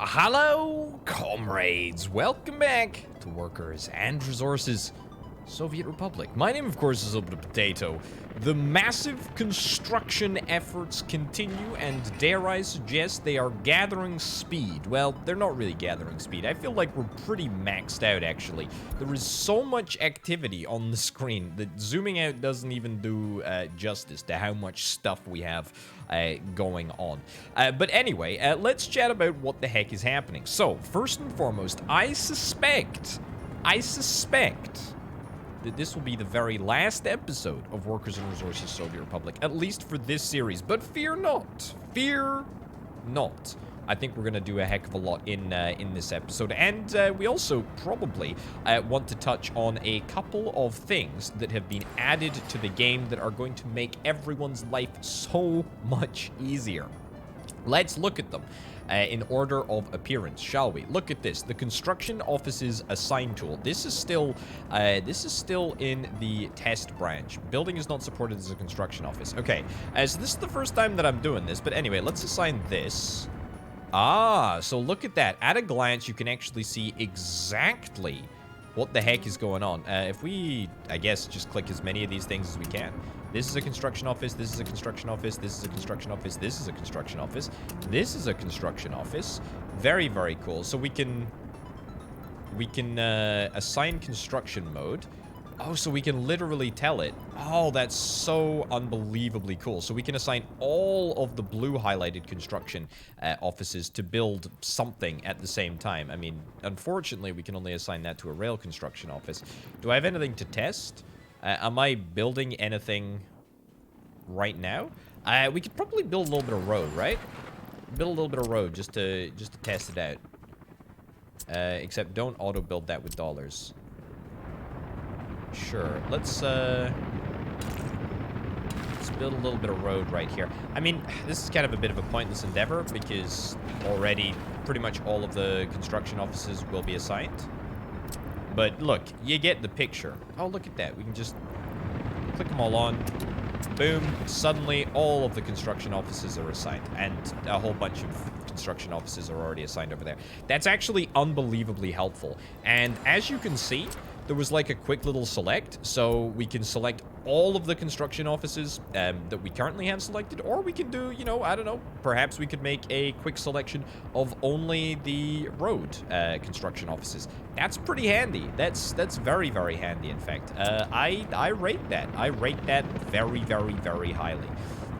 Hello, comrades. Welcome back to Workers and Resources, Soviet Republic. My name, of course, is Open Potato. The massive construction efforts continue, and dare I suggest they are gathering speed. Well, they're not really gathering speed. I feel like we're pretty maxed out, actually. There is so much activity on the screen that zooming out doesn't even do justice to how much stuff we have going on. But anyway, let's chat about what the heck is happening. So, first and foremost, I suspect that this will be the very last episode of Workers and Resources Soviet Republic, at least for this series. But fear not. Fear not. I think we're going to do a heck of a lot in this episode. And we also probably want to touch on a couple of things that have been added to the game that are going to make everyone's life so much easier. Let's look at them in order of appearance, shall we? Look at this. The construction office's assign tool. This is still in the test branch. Building is not supported as a construction office. Okay, so this is the first time that I'm doing this. But anyway, let's assign this. Ah, so look at that. At a glance, you can actually see exactly what the heck is going on. If we, I guess, just click as many of these things as we can. This is a construction office, this is a construction office, this is a construction office, this is a construction office, this is a construction office. Very, very cool. So we can assign construction mode. Oh, so we can literally tell it. Oh, that's so unbelievably cool. So we can assign all of the blue highlighted construction offices to build something at the same time. I mean, unfortunately, we can only assign that to a rail construction office. Do I have anything to test? Am I building anything right now? We could probably build a little bit of road, right? Build a little bit of road just to test it out. Except don't auto build that with dollars. Sure. Let's build a little bit of road right here. I mean, this is kind of a bit of a pointless endeavor because already pretty much all of the construction offices will be assigned. But look, you get the picture. Oh, look at that. We can just click them all on. Boom. Suddenly, all of the construction offices are assigned. And a whole bunch of construction offices are already assigned over there. That's actually unbelievably helpful. And as you can see, there was like a quick little select. So we can select all of the construction offices that we currently have selected. Or we can do, you know, I don't know. Perhaps we could make a quick selection of only the road construction offices. That's pretty handy. That's very, very handy, in fact. I rate that. I rate that very, very, very highly.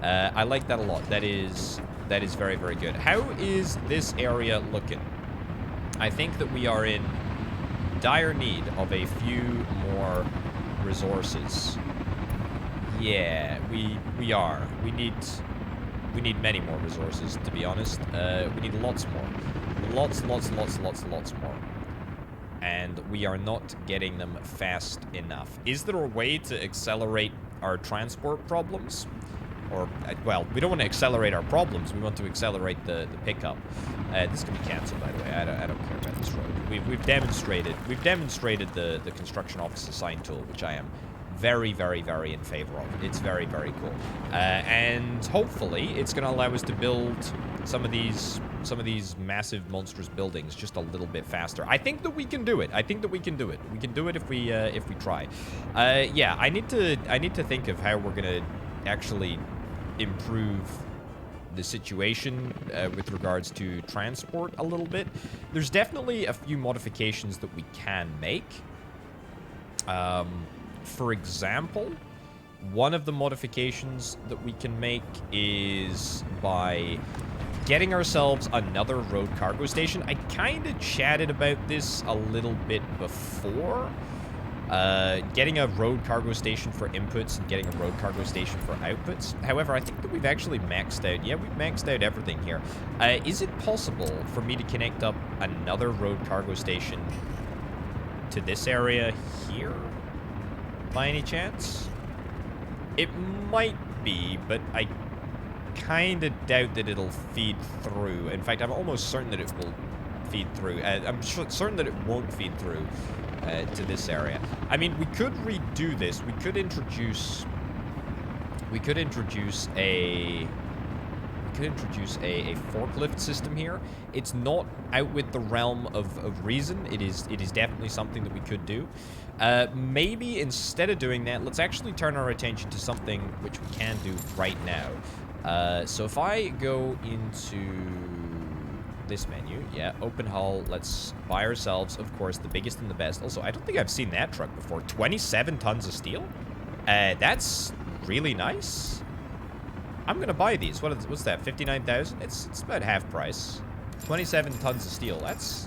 I like that a lot. That is very, very good. How is this area looking? I think that we are in dire need of a few more resources. Yeah, we are. We need many more resources, to be honest. We need lots more. Lots more. And we are not getting them fast enough. Is there a way to accelerate our transport problems? Or, well, we don't want to accelerate our problems. We want to accelerate the pickup. This can be canceled, by the way. I don't care about this road. We've demonstrated the construction office assign tool, which I am very, very, very in favor of. It's very, very cool. And hopefully, it's going to allow us to build some of these massive, monstrous buildings just a little bit faster. I think that we can do it. We can do it if we try. Yeah, I need to think of how we're going to actually improve the situation with regards to transport a little bit. There's definitely a few modifications that we can make. For example, one of the modifications that we can make is by getting ourselves another road cargo station. I kind of chatted about this a little bit before. Getting a road cargo station for inputs and getting a road cargo station for outputs. However, I think that we've actually maxed out. Yeah, we've maxed out everything here. Is it possible for me to connect up another road cargo station to this area here? By any chance? It might be, but I kind of doubt that it'll feed through. In fact, I'm almost certain that it will feed through. I'm certain that it won't feed through to this area. I mean, we could redo this. We could introduce a could introduce a forklift system here. It's not out with the realm of reason. It is definitely something that we could do. Maybe instead of doing that, let's actually turn our attention to something which we can do right now. So if I go into this menu, yeah, open hull, let's buy ourselves, of course, the biggest and the best. Also, I don't think I've seen that truck before. 27 tons of steel? That's really nice. I'm gonna buy these. What's that? 59,000? It's about half price. 27 tons of steel. That's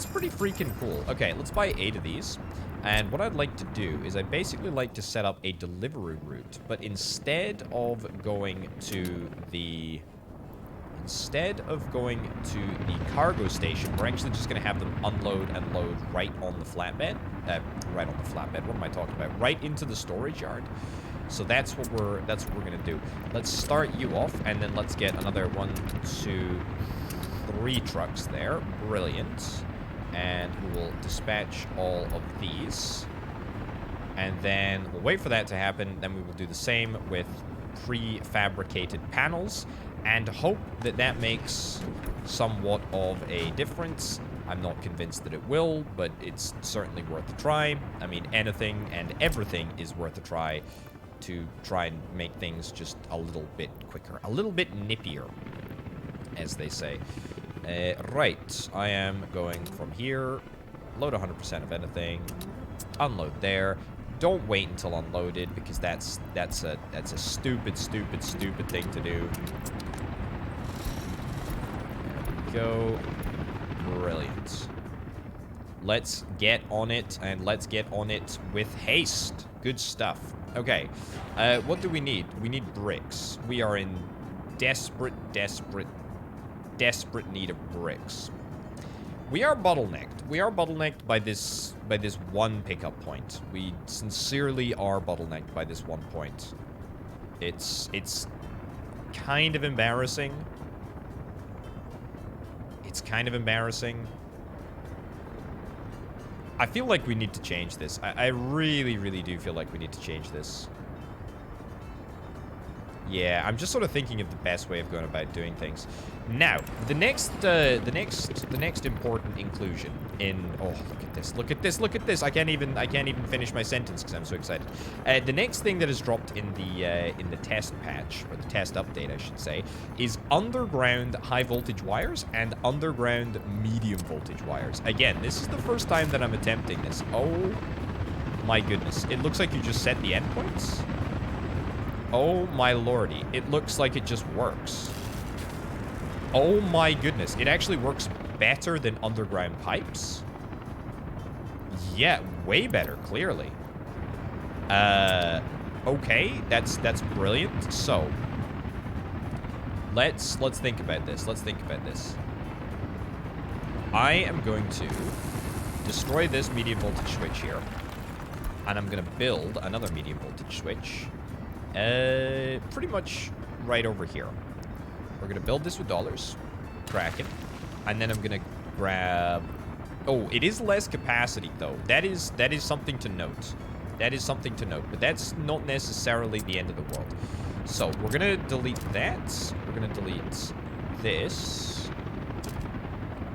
pretty freaking cool. Okay, let's buy 8 of these. And what I'd like to do is I'd basically like to set up a delivery route, but instead of going to the cargo station, we're actually just going to have them unload and load right on the flatbed. Right on the flatbed. What am I talking about? Right into the storage yard. So that's what we're going to do. Let's start you off, and then let's get another 1, 2, 3 trucks there. Brilliant. And we will dispatch all of these. And then we'll wait for that to happen. Then we will do the same with prefabricated panels and hope that that makes somewhat of a difference. I'm not convinced that it will, but it's certainly worth a try. I mean, anything and everything is worth a try to try and make things just a little bit quicker, a little bit nippier, as they say. Right, I am going from here, load 100% of anything, unload there. Don't wait until unloaded, because that's a stupid thing to do. There we go. Brilliant. Let's get on it, and let's get on it with haste. Good stuff. Okay, what do we need? We need bricks. We are in desperate need of bricks. We are bottlenecked. We are bottlenecked by this one pickup point. We sincerely are bottlenecked by this one point. It's kind of embarrassing. It's kind of embarrassing. I feel like we need to change this. I really do feel like we need to change this. Yeah, I'm just sort of thinking of the best way of going about doing things. Now, the next important inclusion in... Oh, look at this. I can't even finish my sentence because I'm so excited. The next thing that is dropped in the test patch, or the test update, I should say, is underground high voltage wires and underground medium voltage wires. Again, this is the first time that I'm attempting this. Oh my goodness. It looks like you just set the endpoints. Oh my lordy, it looks like it just works. Oh my goodness, it actually works better than underground pipes. Yeah, way better, clearly. Okay, that's brilliant. So, let's think about this. I am going to destroy this medium voltage switch here, and I'm going to build another medium voltage switch. Pretty much right over here. We're gonna build this with dollars. Kraken. And then I'm gonna grab... Oh, it is less capacity, though. That is something to note. But that's not necessarily the end of the world. So, we're gonna delete that. We're gonna delete this.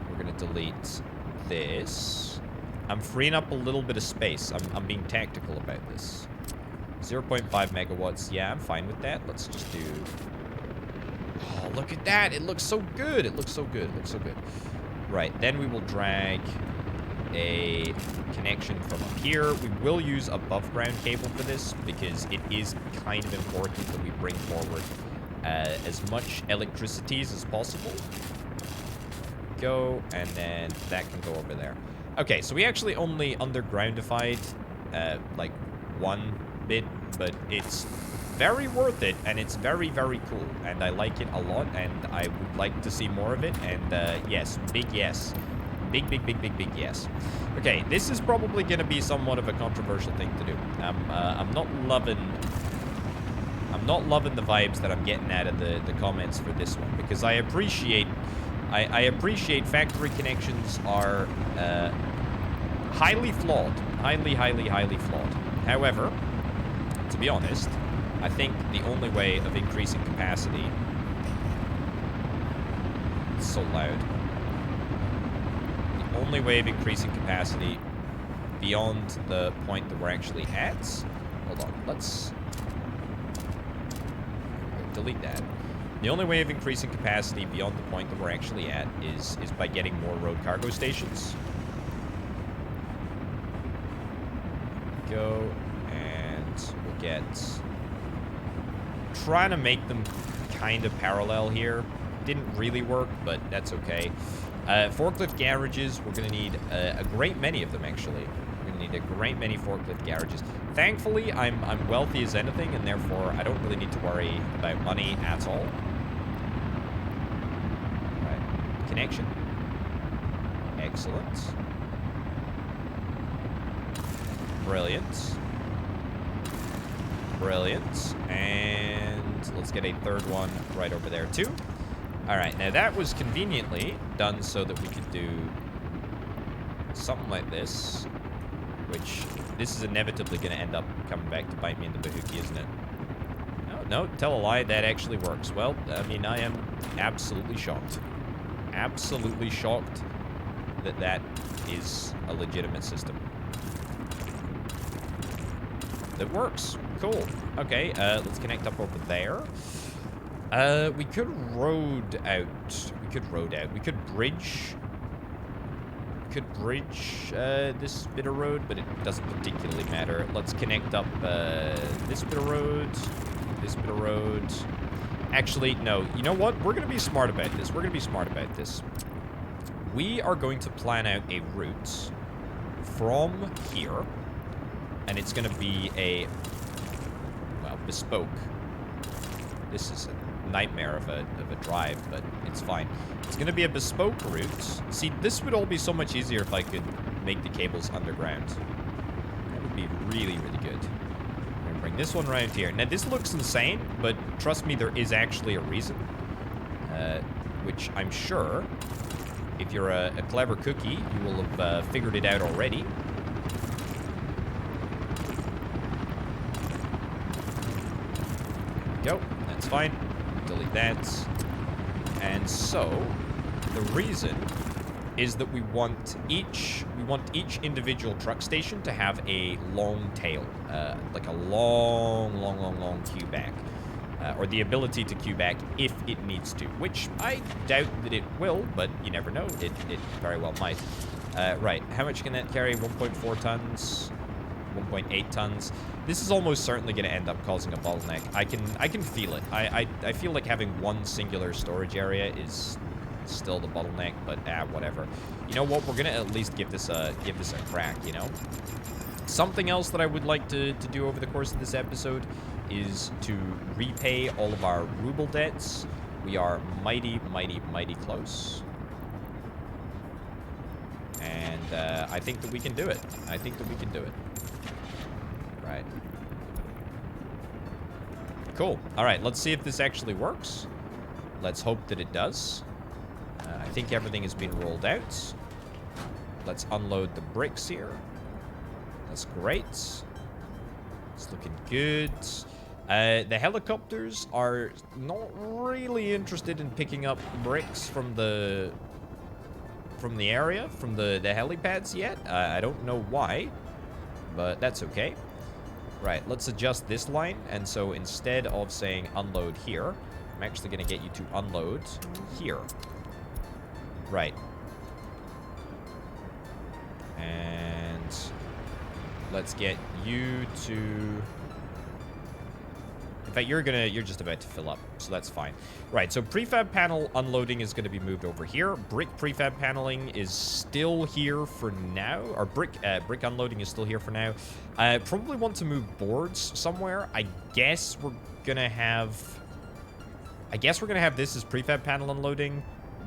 We're gonna delete this. I'm freeing up a little bit of space. I'm being tactical about this. 0.5 megawatts. Yeah, I'm fine with that. Let's just do... Oh, look at that. It looks so good. Right, then we will drag a connection from up here. We will use above ground cable for this because it is kind of important that we bring forward as much electricity as possible. Go, and then that can go over there. Okay, so we actually only undergroundified like one bit, but it's very worth it, and it's very cool, and I like it a lot, and I would like to see more of it. And yes, big yes, big yes. Okay, this is probably gonna be somewhat of a controversial thing to do. I'm not loving the vibes that I'm getting out of the comments for this one, because I appreciate factory connections are highly flawed, highly flawed. However, to be honest, I think the only way of increasing capacity It's so loud. The only way of increasing capacity beyond the point that we're actually at... Hold on, let's... delete that. The only way of increasing capacity beyond the point that we're actually at is by getting more road cargo stations. Go, and we'll get... Trying to make them kind of parallel here. Didn't really work, but that's okay. Forklift garages, we're going to need a great many of them, actually. We're going to need a great many forklift garages. Thankfully, I'm wealthy as anything, and therefore I don't really need to worry about money at all. Right. Connection. Excellent. Brilliant. Brilliant. And let's get a third one right over there, too. Alright, now that was conveniently done so that we could do something like this, which this is inevitably going to end up coming back to bite me in the bahookie, isn't it? No, tell a lie, that actually works. Well, I mean, I am absolutely shocked. Absolutely shocked that that is a legitimate system. That works. Cool. Okay, let's connect up over there. We could road out. We could road out. We could bridge. Could bridge this bit of road, but it doesn't particularly matter. Let's connect up this bit of road, this bit of road. Actually, no. You know what? We're going to be smart about this. We're going to be smart about this. We are going to plan out a route from here, and it's going to be a, well, bespoke. This is a nightmare of a drive, but it's fine. It's going to be a bespoke route. See, this would all be so much easier if I could make the cables underground. That would be really, really good. I'm going to bring this one around here. Now, this looks insane, but trust me, there is actually a reason. Which I'm sure, if you're a clever cookie, you will have figured it out already. There we go. That's fine. Delete that. And so, the reason is that we want each individual truck station to have a long tail, like a long queue back, or the ability to queue back if it needs to, which I doubt that it will, but you never know. It very well might. Right, how much can that carry? 1.4 tons, 1.8 tons. This is almost certainly going to end up causing a bottleneck. I can feel it. I feel like having one singular storage area is still the bottleneck, but whatever. You know what? We're gonna at least give this a crack. You know. Something else that I would like to do over the course of this episode is to repay all of our ruble debts. We are mighty close, and I think that we can do it. I think that we can do it. Right. Cool. All right, let's see if this actually works. Let's hope that it does. I think everything has been rolled out. Let's unload the bricks here. That's great. It's looking good. The helicopters are not really interested in picking up bricks from the area, from the helipads yet. I don't know why, but that's okay. Right, let's adjust this line, and so instead of saying unload here, I'm actually going to get you to unload here. Right. And let's get you to... In fact, you're just about to fill up, so that's fine. Right, so prefab panel unloading is going to be moved over here. Brick prefab paneling is still here for now, or brick unloading is still here for now. I probably want to move boards somewhere. I guess we're gonna have this as prefab panel unloading,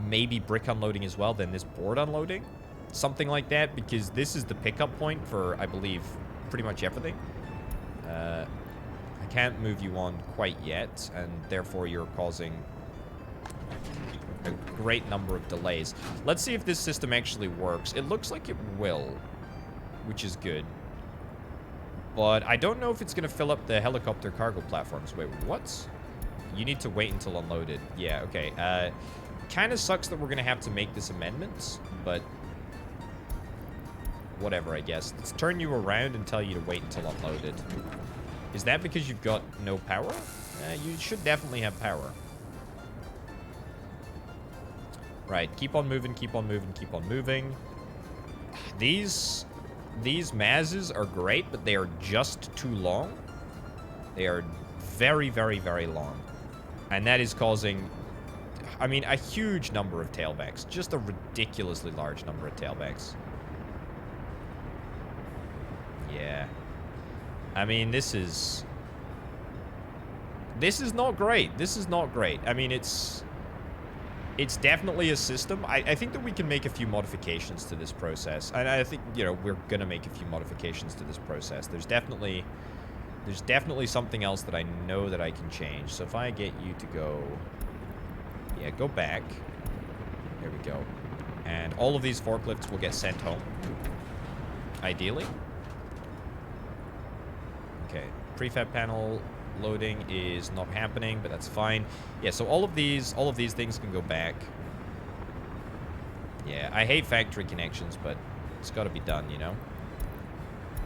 maybe brick unloading as well, then this board unloading, something like that, because this is the pickup point for, I believe, pretty much everything. I can't move you on quite yet, and therefore you're causing a great number of delays. Let's see if this system actually works. It looks like it will, which is good. But I don't know if it's going to fill up the helicopter cargo platforms. Wait, what? You need to wait until unloaded. Yeah, okay. kind of sucks that we're going to have to make this amendment, but whatever, I guess. Let's turn you around and tell you to wait until unloaded. Is that because you've got no power? You should definitely have power. Right, keep on moving, keep on moving, keep on moving. These mazes are great, but they are just too long. They are very, very, very long. And that is causing, I mean, a huge number of tailbacks. Just a ridiculously large number of tailbacks. Yeah. I mean, this is not great. This is not great. I mean, it's definitely a system. I think that we can make a few modifications to this process. And I think, you know, we're going to make a few modifications to this process. There's definitely something else that I know that I can change. So if I get you to go, yeah, go back. There we go. And all of these forklifts will get sent home. Ideally. Okay. Prefab panel loading is not happening, but that's fine. Yeah, so all of these things can go back. Yeah, I hate factory connections, but it's got to be done, you know?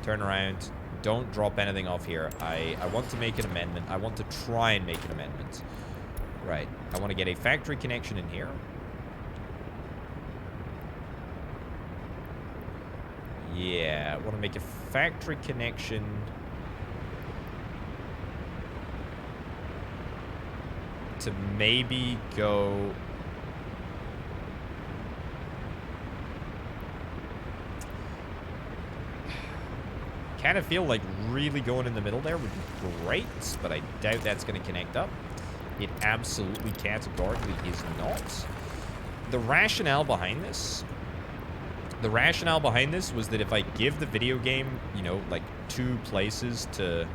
Turn around. Don't drop anything off here. I want to make an amendment. I want to try and make an amendment. Right. I want to get a factory connection in here. Yeah, I want to make a factory connection. To maybe go... kind of feel like really going in the middle there would be great, but I doubt that's going to connect up. It absolutely categorically is not. The rationale behind this was that if I give the video game, you know, like two places to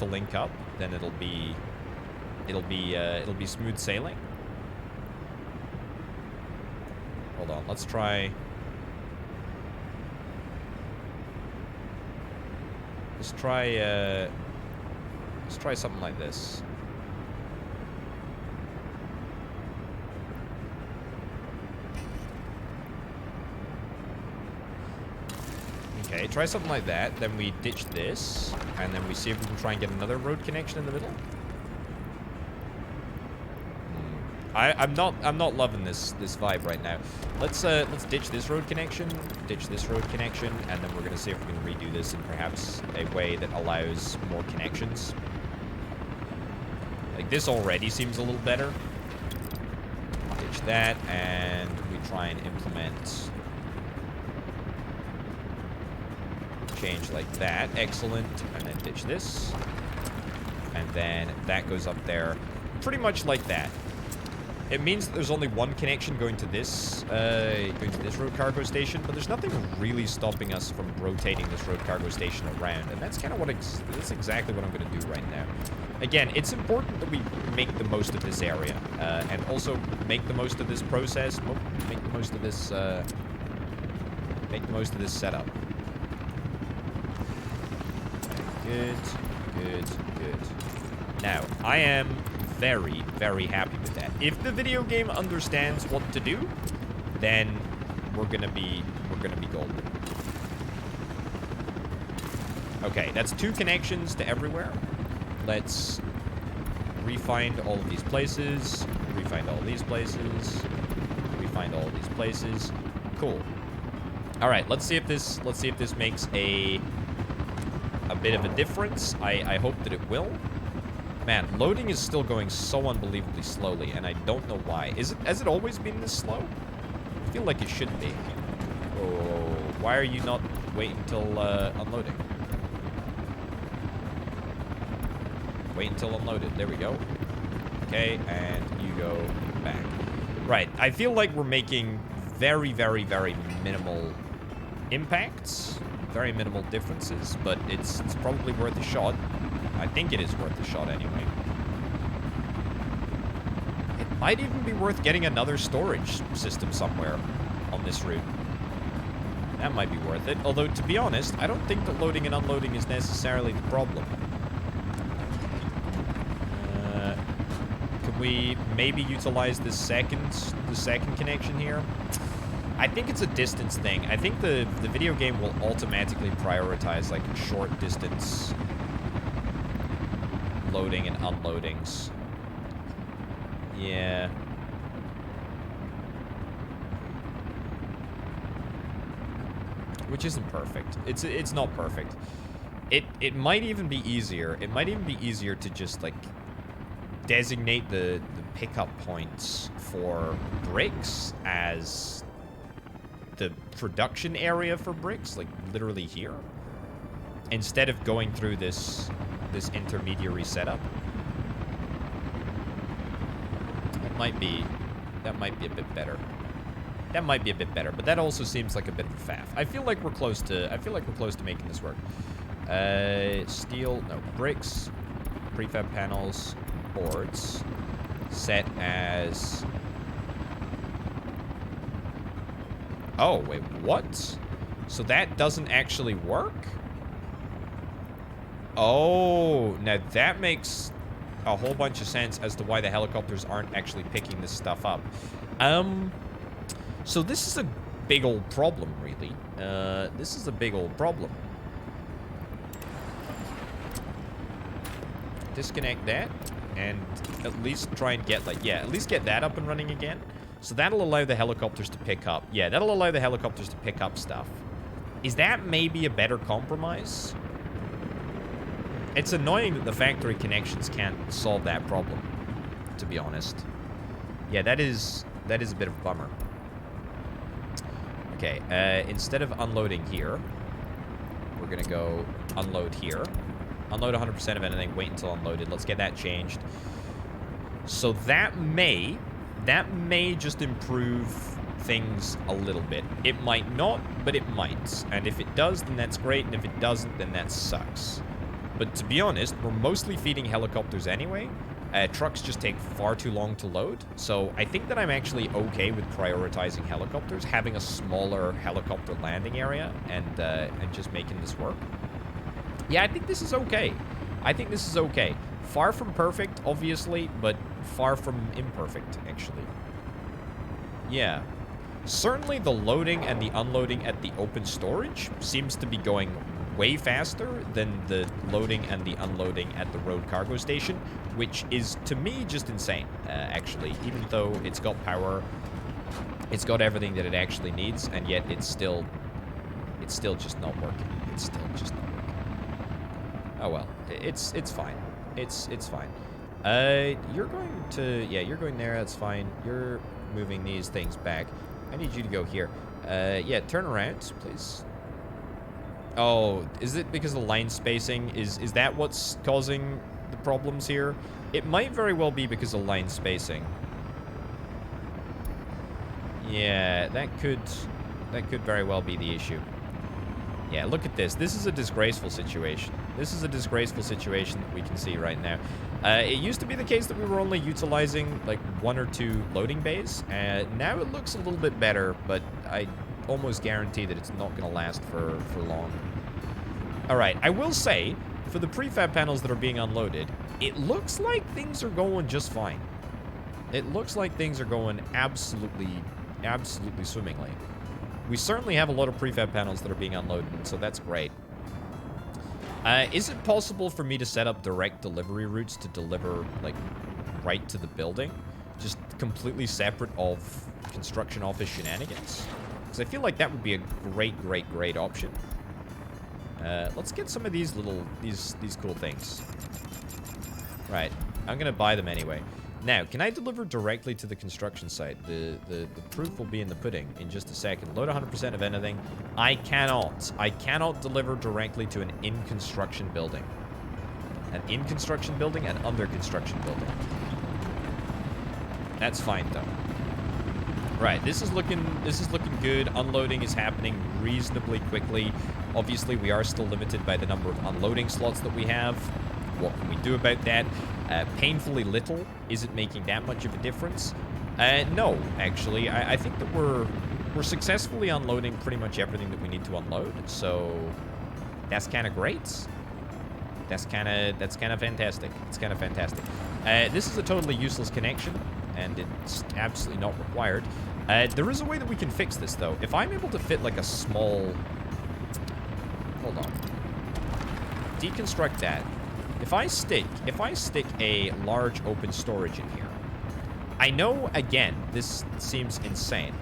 link up, then it'll be smooth sailing. Hold on, let's try something like this. Okay, try something like that. Then we ditch this, and then we see if we can try and get another road connection in the middle. I'm not loving this vibe right now. Let's ditch this road connection, and then we're gonna see if we can redo this in perhaps a way that allows more connections. Like this already seems a little better. Ditch that, and we try and implement change like that. Excellent. And then ditch this, and then that goes up there, pretty much like that. It means that there's only one connection going to this road cargo station, but there's nothing really stopping us from rotating this road cargo station around, and that's kind of that's exactly what I'm going to do right now. Again, it's important that we make the most of this area, and also make the most of this process, make the most of this setup. Good. Now, I am very, very happy with that. If the video game understands what to do, then we're gonna be golden. Okay, that's 2 connections to everywhere. Let's refind all of these places, refind all of these places, refind all of these places. Cool. All right, let's see if this makes a bit of a difference. I hope that it will. Man, loading is still going so unbelievably slowly, and I don't know why. Has it always been this slow? I feel like it should be. Oh, why are you not waiting until unloading? Wait until unloaded. There we go. Okay, and you go back. Right, I feel like we're making very, very, very minimal impacts, very minimal differences, but it's probably worth a shot. I think it is worth a shot anyway. It might even be worth getting another storage system somewhere on this route. That might be worth it. Although, to be honest, I don't think that loading and unloading is necessarily the problem. we maybe utilize the second connection here? I think it's a distance thing. I think the video game will automatically prioritize like short distance loading and unloadings. Yeah. Which isn't perfect. It's not perfect. It might even be easier. It might even be easier to just like designate the pickup points for bricks as the production area for bricks, like literally here, instead of going through this intermediary setup. That might be a bit better. That might be a bit better, but that also seems like a bit of a faff. I feel like we're close to making this work. Steel, no, bricks, prefab panels, boards, set as... Oh, wait, what? So that doesn't actually work? Oh, now that makes a whole bunch of sense as to why the helicopters aren't actually picking this stuff up. So this is a big old problem, really. This is a big old problem. Disconnect that, and at least try and get, like, yeah, at least get that up and running again. So that'll allow the helicopters to pick up. Yeah, that'll allow the helicopters to pick up stuff. Is that maybe a better compromise? It's annoying that the factory connections can't solve that problem, to be honest. Yeah, that is a bit of a bummer. Okay, instead of unloading here, we're gonna go unload here. Unload 100% of anything, wait until unloaded. Let's get that changed. So that may just improve things a little bit. It might not, but it might. And if it does, then that's great, and if it doesn't, then that sucks. But to be honest, we're mostly feeding helicopters anyway. Trucks just take far too long to load, so I think that I'm actually okay with prioritizing helicopters, having a smaller helicopter landing area, and just making this work. Yeah, I think this is okay. I think this is okay. Far from perfect, obviously, but far from imperfect, actually. Yeah. Certainly the loading and the unloading at the open storage seems to be going way faster than the loading and the unloading at the road cargo station, which is, to me, just insane, actually. Even though it's got power, it's got everything that it actually needs, and yet it's still just not working. It's still just not working. Oh well, it's fine. It's fine. You're going to, yeah, you're going there, that's fine. You're moving these things back. I need you to go here. Yeah, turn around, please. Oh, is it because of the line spacing? Is that what's causing the problems here? It might very well be because of line spacing. Yeah, that could very well be the issue. Yeah, look at this. This is a disgraceful situation. This is a disgraceful situation that we can see right now. It used to be the case that we were only utilizing like 1 or 2 loading bays. Now it looks a little bit better, but I almost guarantee that it's not going to last for long. All right, I will say, for the prefab panels that are being unloaded, it looks like things are going just fine. It looks like things are going absolutely swimmingly. We certainly have a lot of prefab panels that are being unloaded, so that's great. Is it possible for me to set up direct delivery routes to deliver, like, right to the building? Just completely separate of construction office shenanigans? Because I feel like that would be a great option. Let's get some of these little, these cool things. Right, I'm gonna buy them anyway. Now, can I deliver directly to the construction site? The proof will be in the pudding in just a second. Load 100% of anything. I cannot deliver directly to an in-construction building. An in-construction building and under-construction building. That's fine, though. Right, this is looking good. Unloading is happening reasonably quickly. Obviously, we are still limited by the number of unloading slots that we have. What can we do about that? Painfully little. Is it making that much of a difference? No, actually. I think that we're successfully unloading pretty much everything that we need to unload. So that's kind of great. That's kind of fantastic. It's kind of fantastic. This is a totally useless connection, and it's absolutely not required. There is a way that we can fix this, though. If I'm able to fit, like, a small... Hold on. Deconstruct that. If I stick a large open storage in here, I know, again, this seems insane,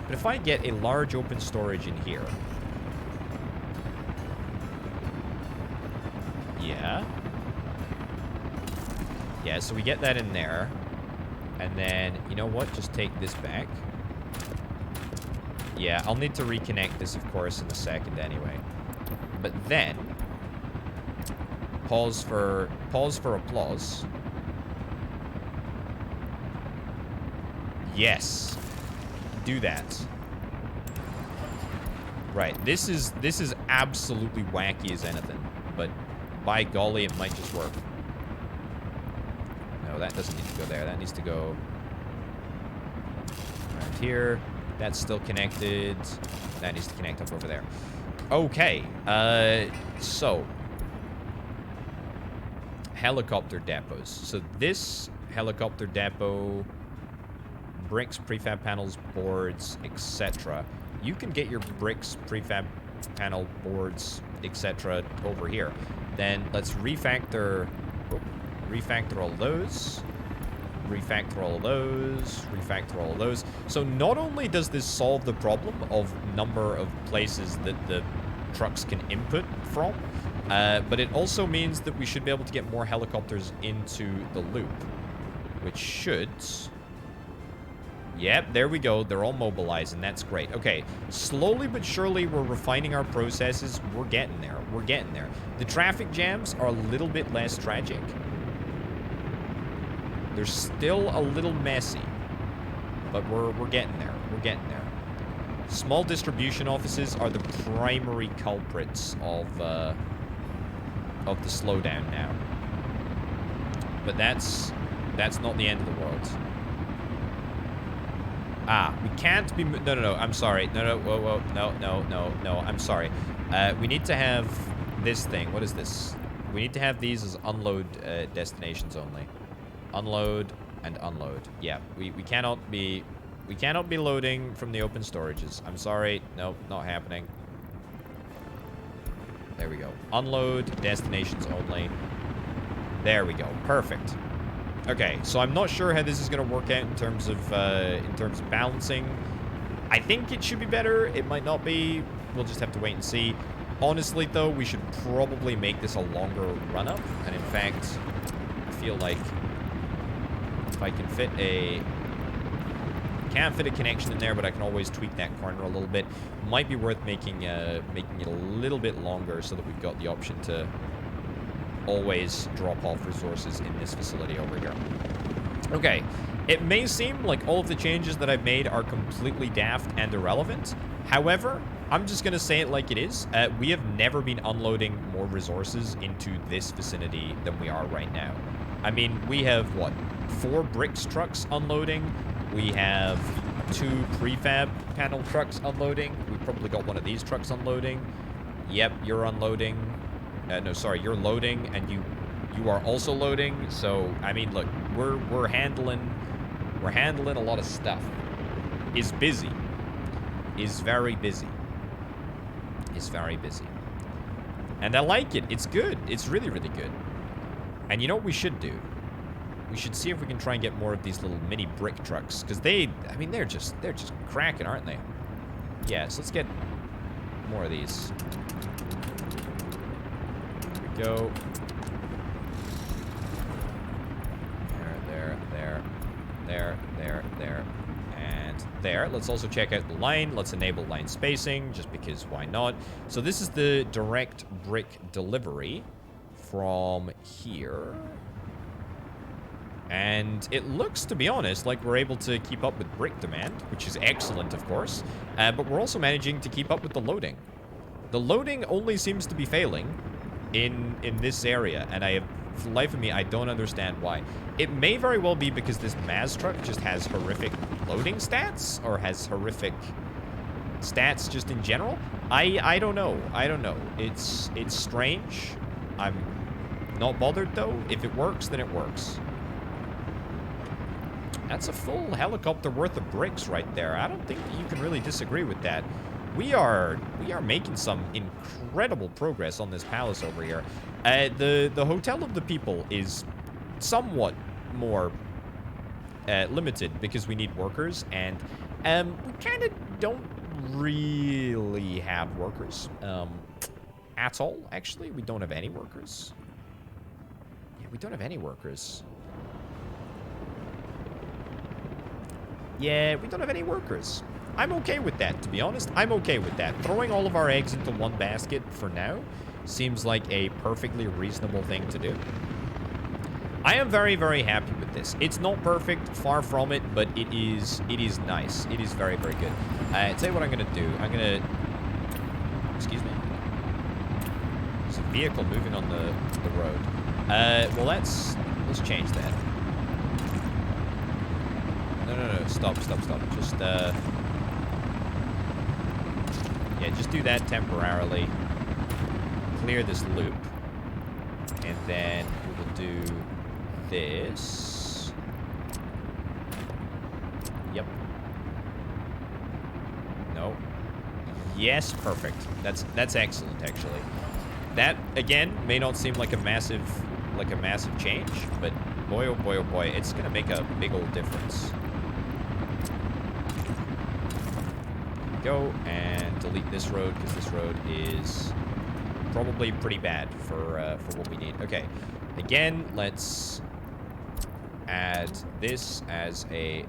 but if I get a large open storage in here... Yeah. Yeah, so we get that in there. And then, you know what? Just take this back. Yeah, I'll need to reconnect this, of course, in a second anyway. But then... Pause for applause. Yes. Do that. Right. This is absolutely wacky as anything. But by golly, it might just work. No, that doesn't need to go there. That needs to go around here. That's still connected. That needs to connect up over there. Okay. So helicopter depots. So this helicopter depot, bricks, prefab panels, boards, etc. You can get your bricks, prefab panel, boards, etc. over here. Then let's refactor all those. Refactor all of those. Refactor all of those. So not only does this solve the problem of number of places that the trucks can input from, but it also means that we should be able to get more helicopters into the loop, which should... Yep, there we go. They're all mobilizing. That's great. Okay, slowly but surely we're refining our processes. We're getting there. We're getting there. The traffic jams are a little bit less tragic. They're still a little messy, but we're getting there. We're getting there. Small distribution offices are the primary culprits of the slowdown now. But that's not the end of the world. Ah, we can't be... No, I'm sorry. No, whoa, no, I'm sorry. We need to have this thing. What is this? We need to have these as unload destinations only. Unload and unload. Yeah, we cannot be... We cannot be loading from the open storages. I'm sorry. Nope, not happening. There we go. Unload destinations only. There we go. Perfect. Okay, so I'm not sure how this is going to work out in terms of balancing. I think it should be better. It might not be. We'll just have to wait and see. Honestly, though, we should probably make this a longer run-up. And in fact, I feel like if I can fit a... Can't fit a connection in there, but I can always tweak that corner a little bit. Might be worth making it a little bit longer so that we've got the option to always drop off resources in this facility over here. Okay, it may seem like all of the changes that I've made are completely daft and irrelevant. However, I'm just going to say it like it is. We have never been unloading more resources into this vicinity than we are right now. I mean, we have, what, 4 bricks trucks unloading. We have 2 prefab panel trucks unloading. We've probably got one of these trucks unloading. Yep, you're unloading. No, sorry, you're loading, and you are also loading. So, I mean, look, we're handling a lot of stuff. Is busy. Is very busy. Is very busy. And I like it. It's good. It's really, really good. And you know what we should do? We should see if we can try and get more of these little mini brick trucks, because I mean, they're just cracking, aren't they? Yeah, so let's get more of these. Here we go. There, and there. Let's also check out the line. Let's enable line spacing, just because why not? So this is the direct brick delivery from here. And it looks, to be honest, like we're able to keep up with brick demand, which is excellent, of course. But we're also managing to keep up with the loading. The loading only seems to be failing in this area, and for the life of me, I don't understand why. It may very well be because this Maz truck just has horrific loading stats, or has horrific stats just in general. I don't know. I don't know. It's strange. I'm not bothered, though. If it works, then it works. That's a full helicopter worth of bricks right there. I don't think that you can really disagree with that. We are making some incredible progress on this palace over here. The Hotel of the People is somewhat more limited because we need workers, and we kind of don't really have workers at all. Actually, we don't have any workers. Yeah, we don't have any workers. Yeah, we don't have any workers. I'm okay with that, to be honest. I'm okay with that. Throwing all of our eggs into one basket for now seems like a perfectly reasonable thing to do. I am very, very happy with this. It's not perfect, far from it, but it is nice. It is very, very good. I'll tell you what I'm going to do. I'm going to... Excuse me. There's a vehicle moving on the road. Well, let's change that. No. Stop. Just, yeah, just do that temporarily. Clear this loop. And then we will do this. Yep. No. Yes, perfect. That's excellent, actually. That, again, may not seem like a massive change, but boy, oh boy, it's gonna make a big old difference. Go and delete this road, because this road is probably pretty bad for what we need. Okay, again, let's add this as a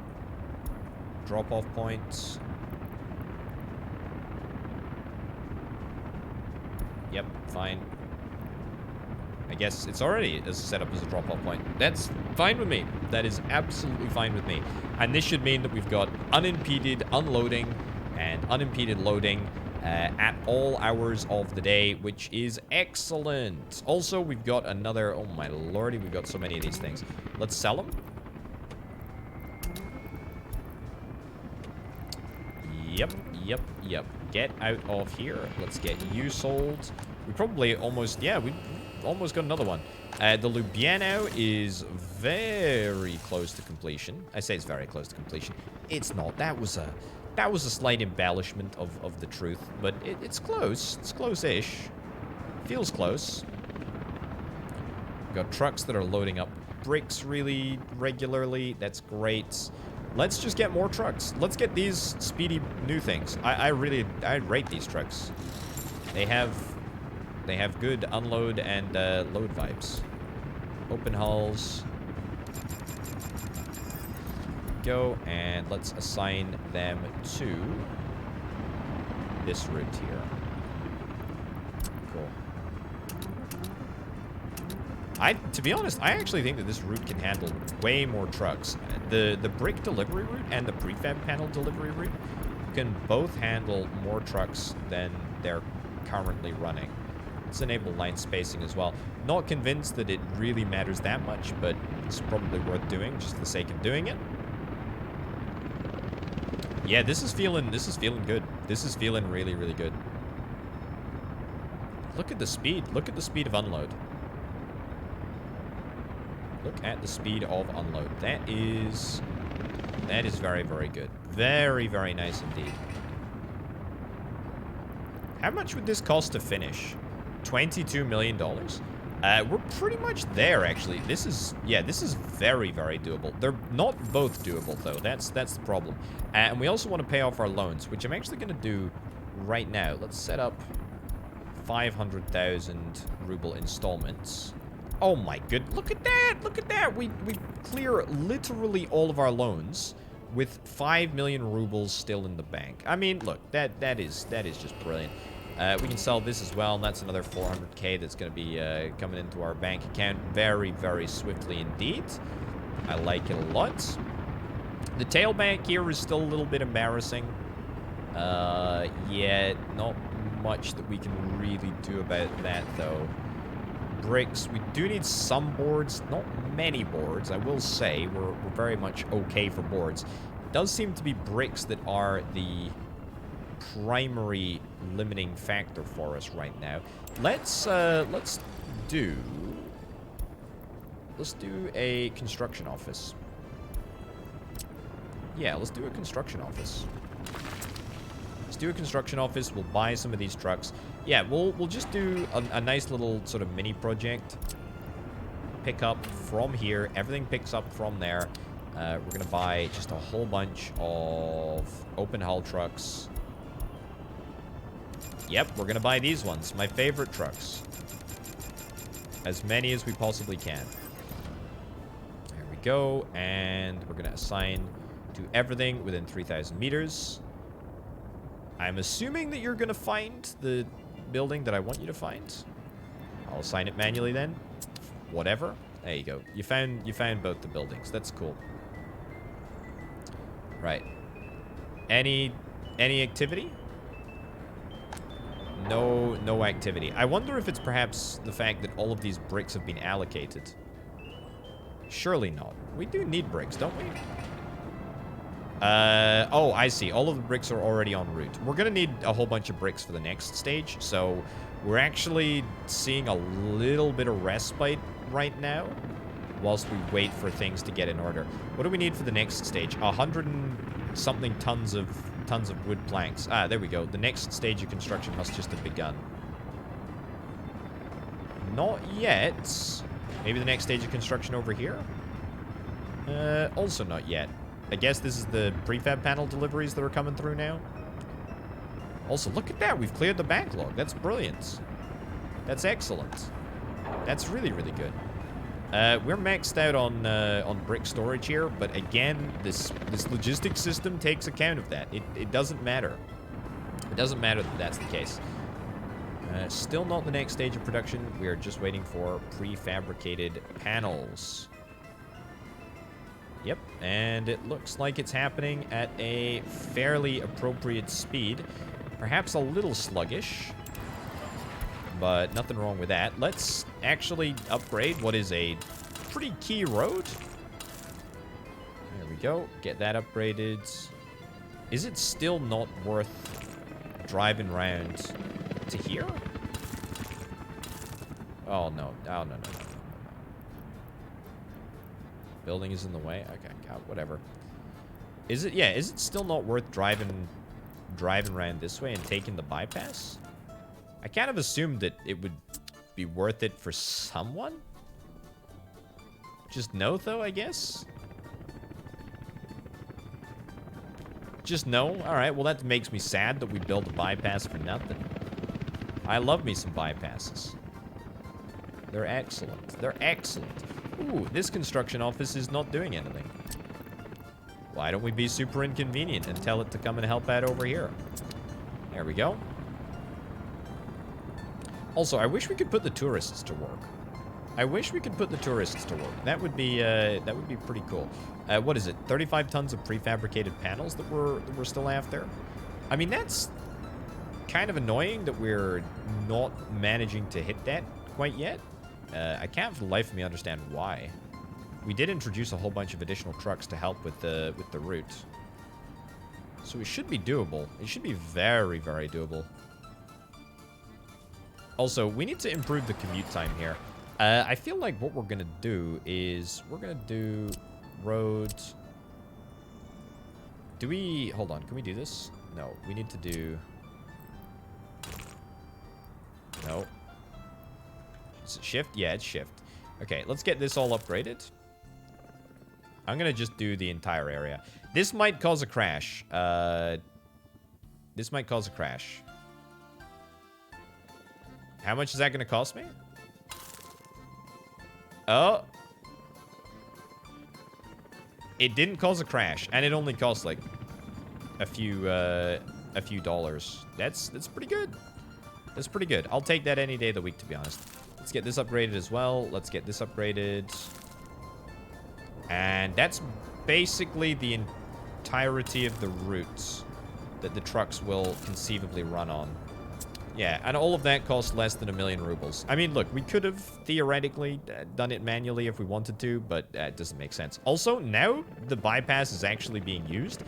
drop-off point. Yep, fine. I guess it's already set up as a drop-off point. That's fine with me. That is absolutely fine with me. And this should mean that we've got unimpeded unloading and unimpeded loading at all hours of the day, which is excellent. Also, we've got another... Oh, my lordy, we've got so many of these things. Let's sell them. Yep. Get out of here. Let's get you sold. We probably almost... Yeah, we almost got another one. The Lubiano is very close to completion. I say it's very close to completion. It's not. That was a slight embellishment of the truth, but it's close. It's close-ish. Feels close. We've got trucks that are loading up bricks really regularly. That's great. Let's just get more trucks. Let's get these speedy new things. I rate these trucks. They have good unload and load vibes. Open hulls. Go, and let's assign them to this route here. Cool. To be honest, I actually think that this route can handle way more trucks. The brick delivery route and the prefab panel delivery route can both handle more trucks than they're currently running. Let's enable line spacing as well. Not convinced that it really matters that much, but it's probably worth doing just for the sake of doing it. Yeah, this is feeling good. This is feeling really, really good. Look at the speed. Look at the speed of unload. Look at the speed of unload. That is very, very good. Very, very nice indeed. How much would this cost to finish? $22 million? We're pretty much there, actually. This is very, very doable. They're not both doable, though. That's the problem. And we also want to pay off our loans, which I'm actually going to do right now. Let's set up 500,000 ruble installments. Oh my good, look at that! Look at that! We clear literally all of our loans with 5 million rubles still in the bank. I mean, look, that is just brilliant. We can sell this as well, and that's another 400k that's going to be coming into our bank account very, very swiftly indeed. I like it a lot. The tailback here is still a little bit embarrassing. Yeah, not much that we can really do about that, though. Bricks, we do need some boards, not many boards, I will say. We're very much okay for boards. It does seem to be bricks that are the primary limiting factor for us right now. Let's do a construction office. Yeah, let's do a construction office. Let's do a construction office. We'll buy some of these trucks. Yeah, we'll just do a nice little sort of mini project. Pick up from here. Everything picks up from there. We're going to buy just a whole bunch of open hull trucks. Yep, we're going to buy these ones. My favorite trucks. As many as we possibly can. There we go. And we're going to assign to everything within 3,000 meters. I'm assuming that you're going to find the building that I want you to find. I'll assign it manually then. Whatever. There you go. You found both the buildings. That's cool. Right. Any activity? No activity. I wonder if it's perhaps the fact that all of these bricks have been allocated. Surely not. We do need bricks, don't we? Oh, I see. All of the bricks are already en route. We're gonna need a whole bunch of bricks for the next stage, so we're actually seeing a little bit of respite right now whilst we wait for things to get in order. What do we need for the next stage? 100 and something tons of wood planks. Ah, there we go. The next stage of construction must just have begun. Not yet. Maybe the next stage of construction over here? Also not yet. I guess this is the prefab panel deliveries that are coming through now. Also, look at that. We've cleared the backlog. That's brilliant. That's excellent. That's really, really good. We're maxed out on brick storage here, but again, this logistics system takes account of that. It doesn't matter. It doesn't matter that that's the case. Still not the next stage of production. We are just waiting for prefabricated panels. Yep, and it looks like it's happening at a fairly appropriate speed. Perhaps a little sluggish, but nothing wrong with that. Let's actually upgrade what is a pretty key road. There we go. Get that upgraded. Is it still not worth driving around to here? Oh, no. Oh, no. Building is in the way? Okay, God, whatever. Is it? Yeah, is it still not worth driving around this way and taking the bypass? I kind of assumed that it would be worth it for someone. Just no, though, I guess? Just no? Alright, well, that makes me sad that we built a bypass for nothing. I love me some bypasses. They're excellent. They're excellent. Ooh, this construction office is not doing anything. Why don't we be super inconvenient and tell it to come and help out over here? There we go. Also, I wish we could put the tourists to work. I wish we could put the tourists to work. That would be pretty cool. What is it? 35 tons of prefabricated panels that we're still after. I mean, that's kind of annoying that we're not managing to hit that quite yet. I can't for the life of me understand why. We did introduce a whole bunch of additional trucks to help with the route. So it should be doable. It should be very, very doable. Also, we need to improve the commute time here. I feel like what we're going to do is we're going to do roads. Do we... Hold on. Can we do this? No. We need to do... No. Is it shift? Yeah, it's shift. Okay, let's get this all upgraded. I'm going to just do the entire area. This might cause a crash. This might cause a crash. How much is that going to cost me? Oh. It didn't cause a crash, and it only cost like a few dollars. That's pretty good. That's pretty good. I'll take that any day of the week, to be honest. Let's get this upgraded as well. Let's get this upgraded. And that's basically the entirety of the routes that the trucks will conceivably run on. Yeah, and all of that costs less than 1,000,000 rubles. I mean, look, we could have theoretically done it manually if we wanted to, but it doesn't make sense. Also, now the bypass is actually being used.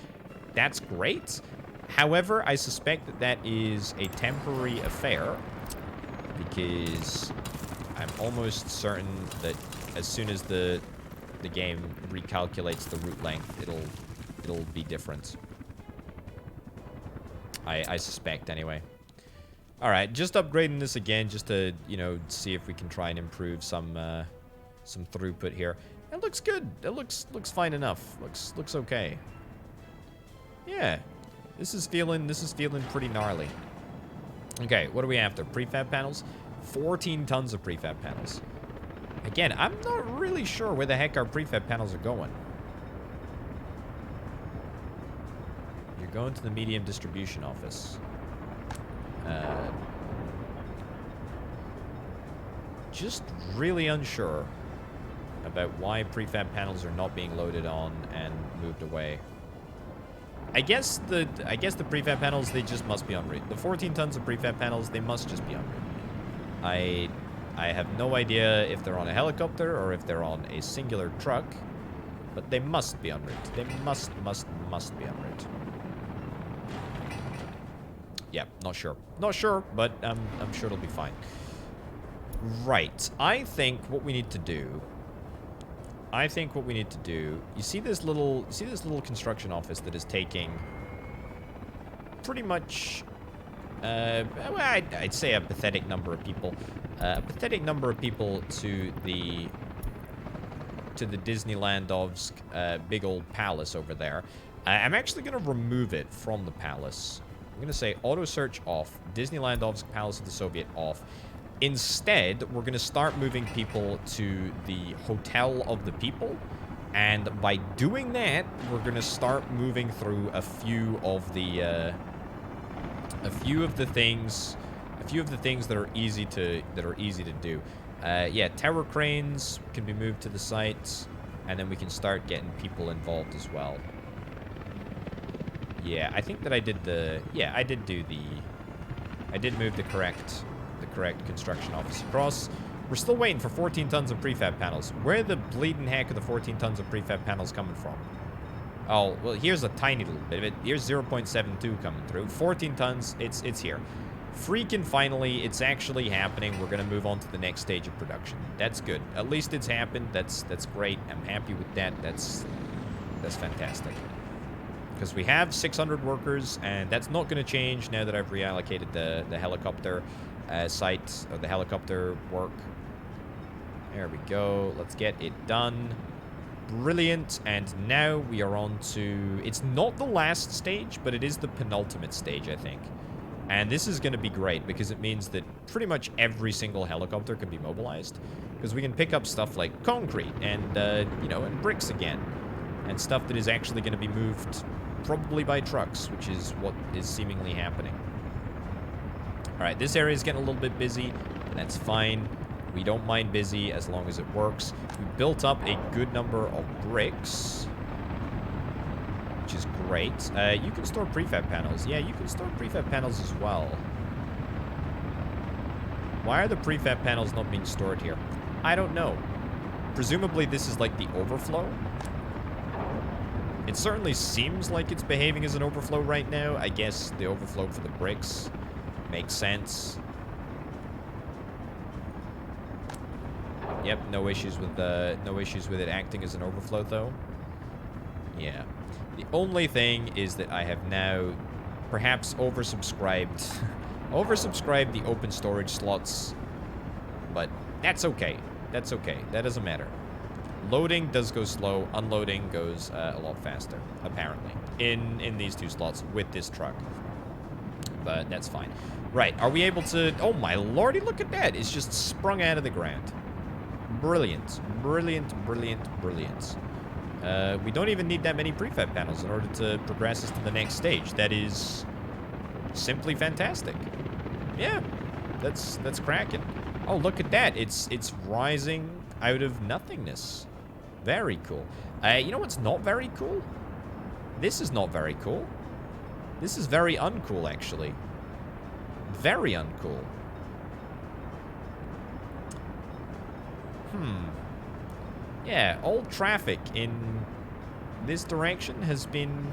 That's great. However, I suspect that that is a temporary affair because I'm almost certain that as soon as the game recalculates the route length, it'll be different. I suspect, anyway. Alright, just upgrading this again, just to, you know, see if we can try and improve some throughput here. It looks good. It looks fine enough. Looks okay. Yeah. This is feeling pretty gnarly. Okay, what are we after? Prefab panels? 14 tons of prefab panels. Again, I'm not really sure where the heck our prefab panels are going. You're going to the medium distribution office. Just really unsure about why prefab panels are not being loaded on and moved away. I guess the prefab panels, they just must be en route. The 14 tons of prefab panels, they must just be en route. I have no idea if they're on a helicopter or if they're on a singular truck, but they must be en route. They must be en route. Yeah, not sure. Not sure, but I'm sure it'll be fine. Right. I think what we need to do, you see this little construction office that is taking pretty much, well, I'd say a pathetic number of people. A pathetic number of people to the Disneyland-ovsk big old palace over there. I'm actually going to remove it from the palace. I'm going to say auto search off, Disneyland-ovsk Palace of the Soviet off. Instead, we're going to start moving people to the Hotel of the People. And by doing that, we're going to start moving through a few of the things that are easy to do. Yeah, tower cranes can be moved to the sites, and then we can start getting people involved as well. Yeah, I think that I did move the correct construction office across. We're still waiting for 14 tons of prefab panels. Where the bleeding heck are the 14 tons of prefab panels coming from? Oh, well, here's a tiny little bit of it. Here's 0.72 coming through. 14 tons, it's here. Freaking finally, it's actually happening. We're going to move on to the next stage of production. That's good. At least it's happened. That's great. I'm happy with that. That's fantastic. Because we have 600 workers, and that's not going to change now that I've reallocated the helicopter site, or the helicopter work. There we go. Let's get it done. Brilliant. And now we are on to... It's not the last stage, but it is the penultimate stage, I think. And this is going to be great, because it means that pretty much every single helicopter can be mobilized. Because we can pick up stuff like concrete and, you know, and bricks again. And stuff that is actually going to be moved probably by trucks, which is what is seemingly happening. Alright, this area is getting a little bit busy. That's fine. We don't mind busy as long as it works. We built up a good number of bricks, which is great. You can store prefab panels. Yeah, you can store prefab panels as well. Why are the prefab panels not being stored here? I don't know. Presumably this is like the overflow. It certainly seems like it's behaving as an overflow right now. I guess the overflow for the bricks makes sense. Yep, no issues with it acting as an overflow though. Yeah. The only thing is that I have now perhaps oversubscribed the open storage slots, but that's okay. That's okay. That doesn't matter. Loading does go slow. Unloading goes a lot faster, apparently, in these two slots with this truck. But that's fine. Right, are we able to... Oh, my lordy, look at that. It's just sprung out of the ground. Brilliant. Brilliant, brilliant, brilliant. We don't even need that many prefab panels in order to progress us to the next stage. That is simply fantastic. Yeah, that's cracking. Oh, look at that. It's rising out of nothingness. Very cool. You know what's not very cool? This is not very cool. This is very uncool, actually. Very uncool. Yeah, all traffic in this direction has been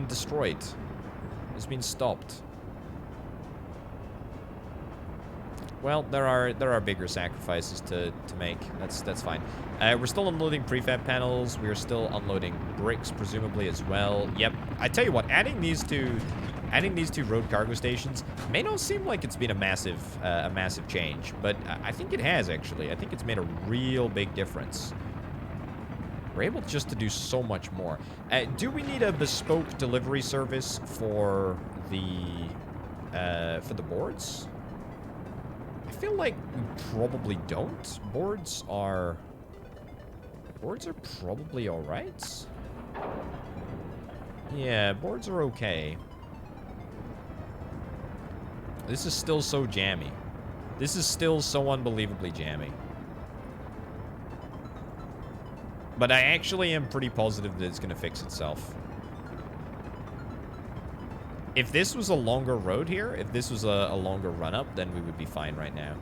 destroyed. Has been stopped. Well, there are bigger sacrifices to make. That's fine. We're still unloading prefab panels. We're still unloading bricks, presumably, as well. Yep. I tell you what, adding these two road cargo stations may not seem like it's been a massive change, but I think it has, actually. I think it's made a real big difference. We're able just to do so much more. Do we need a bespoke delivery service for the boards? I feel like we probably don't. Boards are probably all right. Yeah, boards are okay. This is still so jammy. This is still so unbelievably jammy. But I actually am pretty positive that it's going to fix itself. If this was a longer road here, if this was a longer run-up, then we would be fine right now.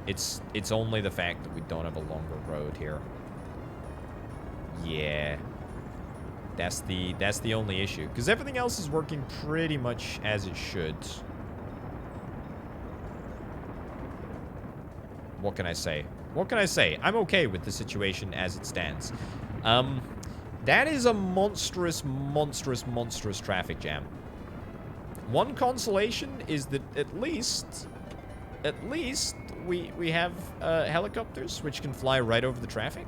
It's only the fact that we don't have a longer road here. Yeah. That's the only issue. Because everything else is working pretty much as it should. What can I say? What can I say? I'm okay with the situation as it stands. That is a monstrous traffic jam. One consolation is that at least we have helicopters which can fly right over the traffic,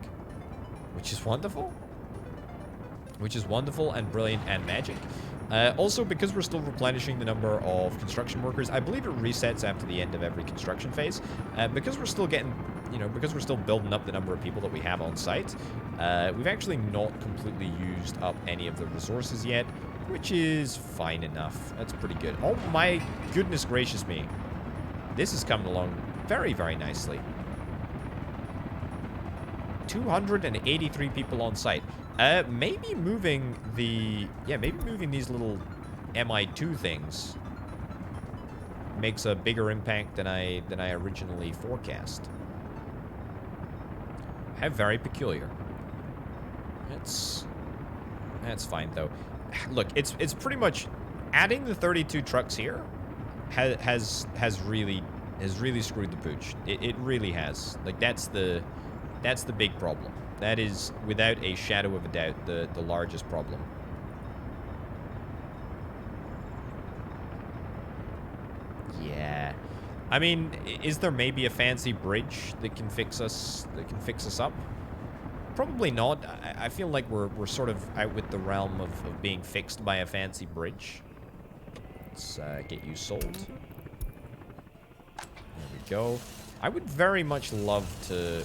which is wonderful. Which is wonderful and brilliant and magic. Also, because we're still replenishing the number of construction workers, I believe it resets after the end of every construction phase. Because we're still getting, because we're still building up the number of people that we have on site, we've actually not completely used up any of the resources yet, which is fine enough. That's pretty good. Oh my goodness gracious me. This is coming along very, very nicely. 283 people on site. Maybe moving these little MI2 things makes a bigger impact than I originally forecast. How very peculiar. That's fine though. Look, it's pretty much adding the 32 trucks here has really screwed the pooch. It really has. Like that's the big problem. That is, without a shadow of a doubt, the largest problem. Yeah. I mean, is there maybe a fancy bridge that can fix us up? Probably not. I feel like we're sort of out with the realm of being fixed by a fancy bridge. Let's get you sold. There we go. I would very much love to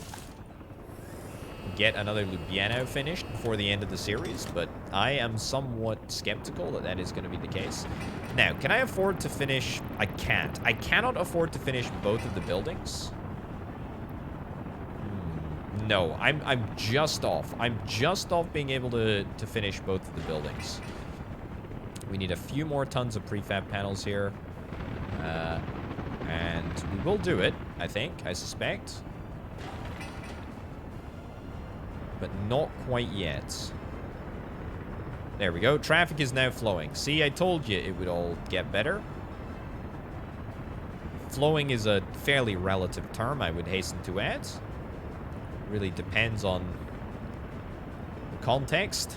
get another Ljubljana finished before the end of the series, but I am somewhat skeptical that that is going to be the case. Now, can I afford to finish? I can't. I cannot afford to finish both of the buildings. No, I'm just off. I'm just off being able to finish both of the buildings. We need a few more tons of prefab panels here. And we will do it, I think, I suspect. But not quite yet. There we go. Traffic is now flowing. See, I told you it would all get better. Flowing is a fairly relative term, I would hasten to add. Really depends on the context.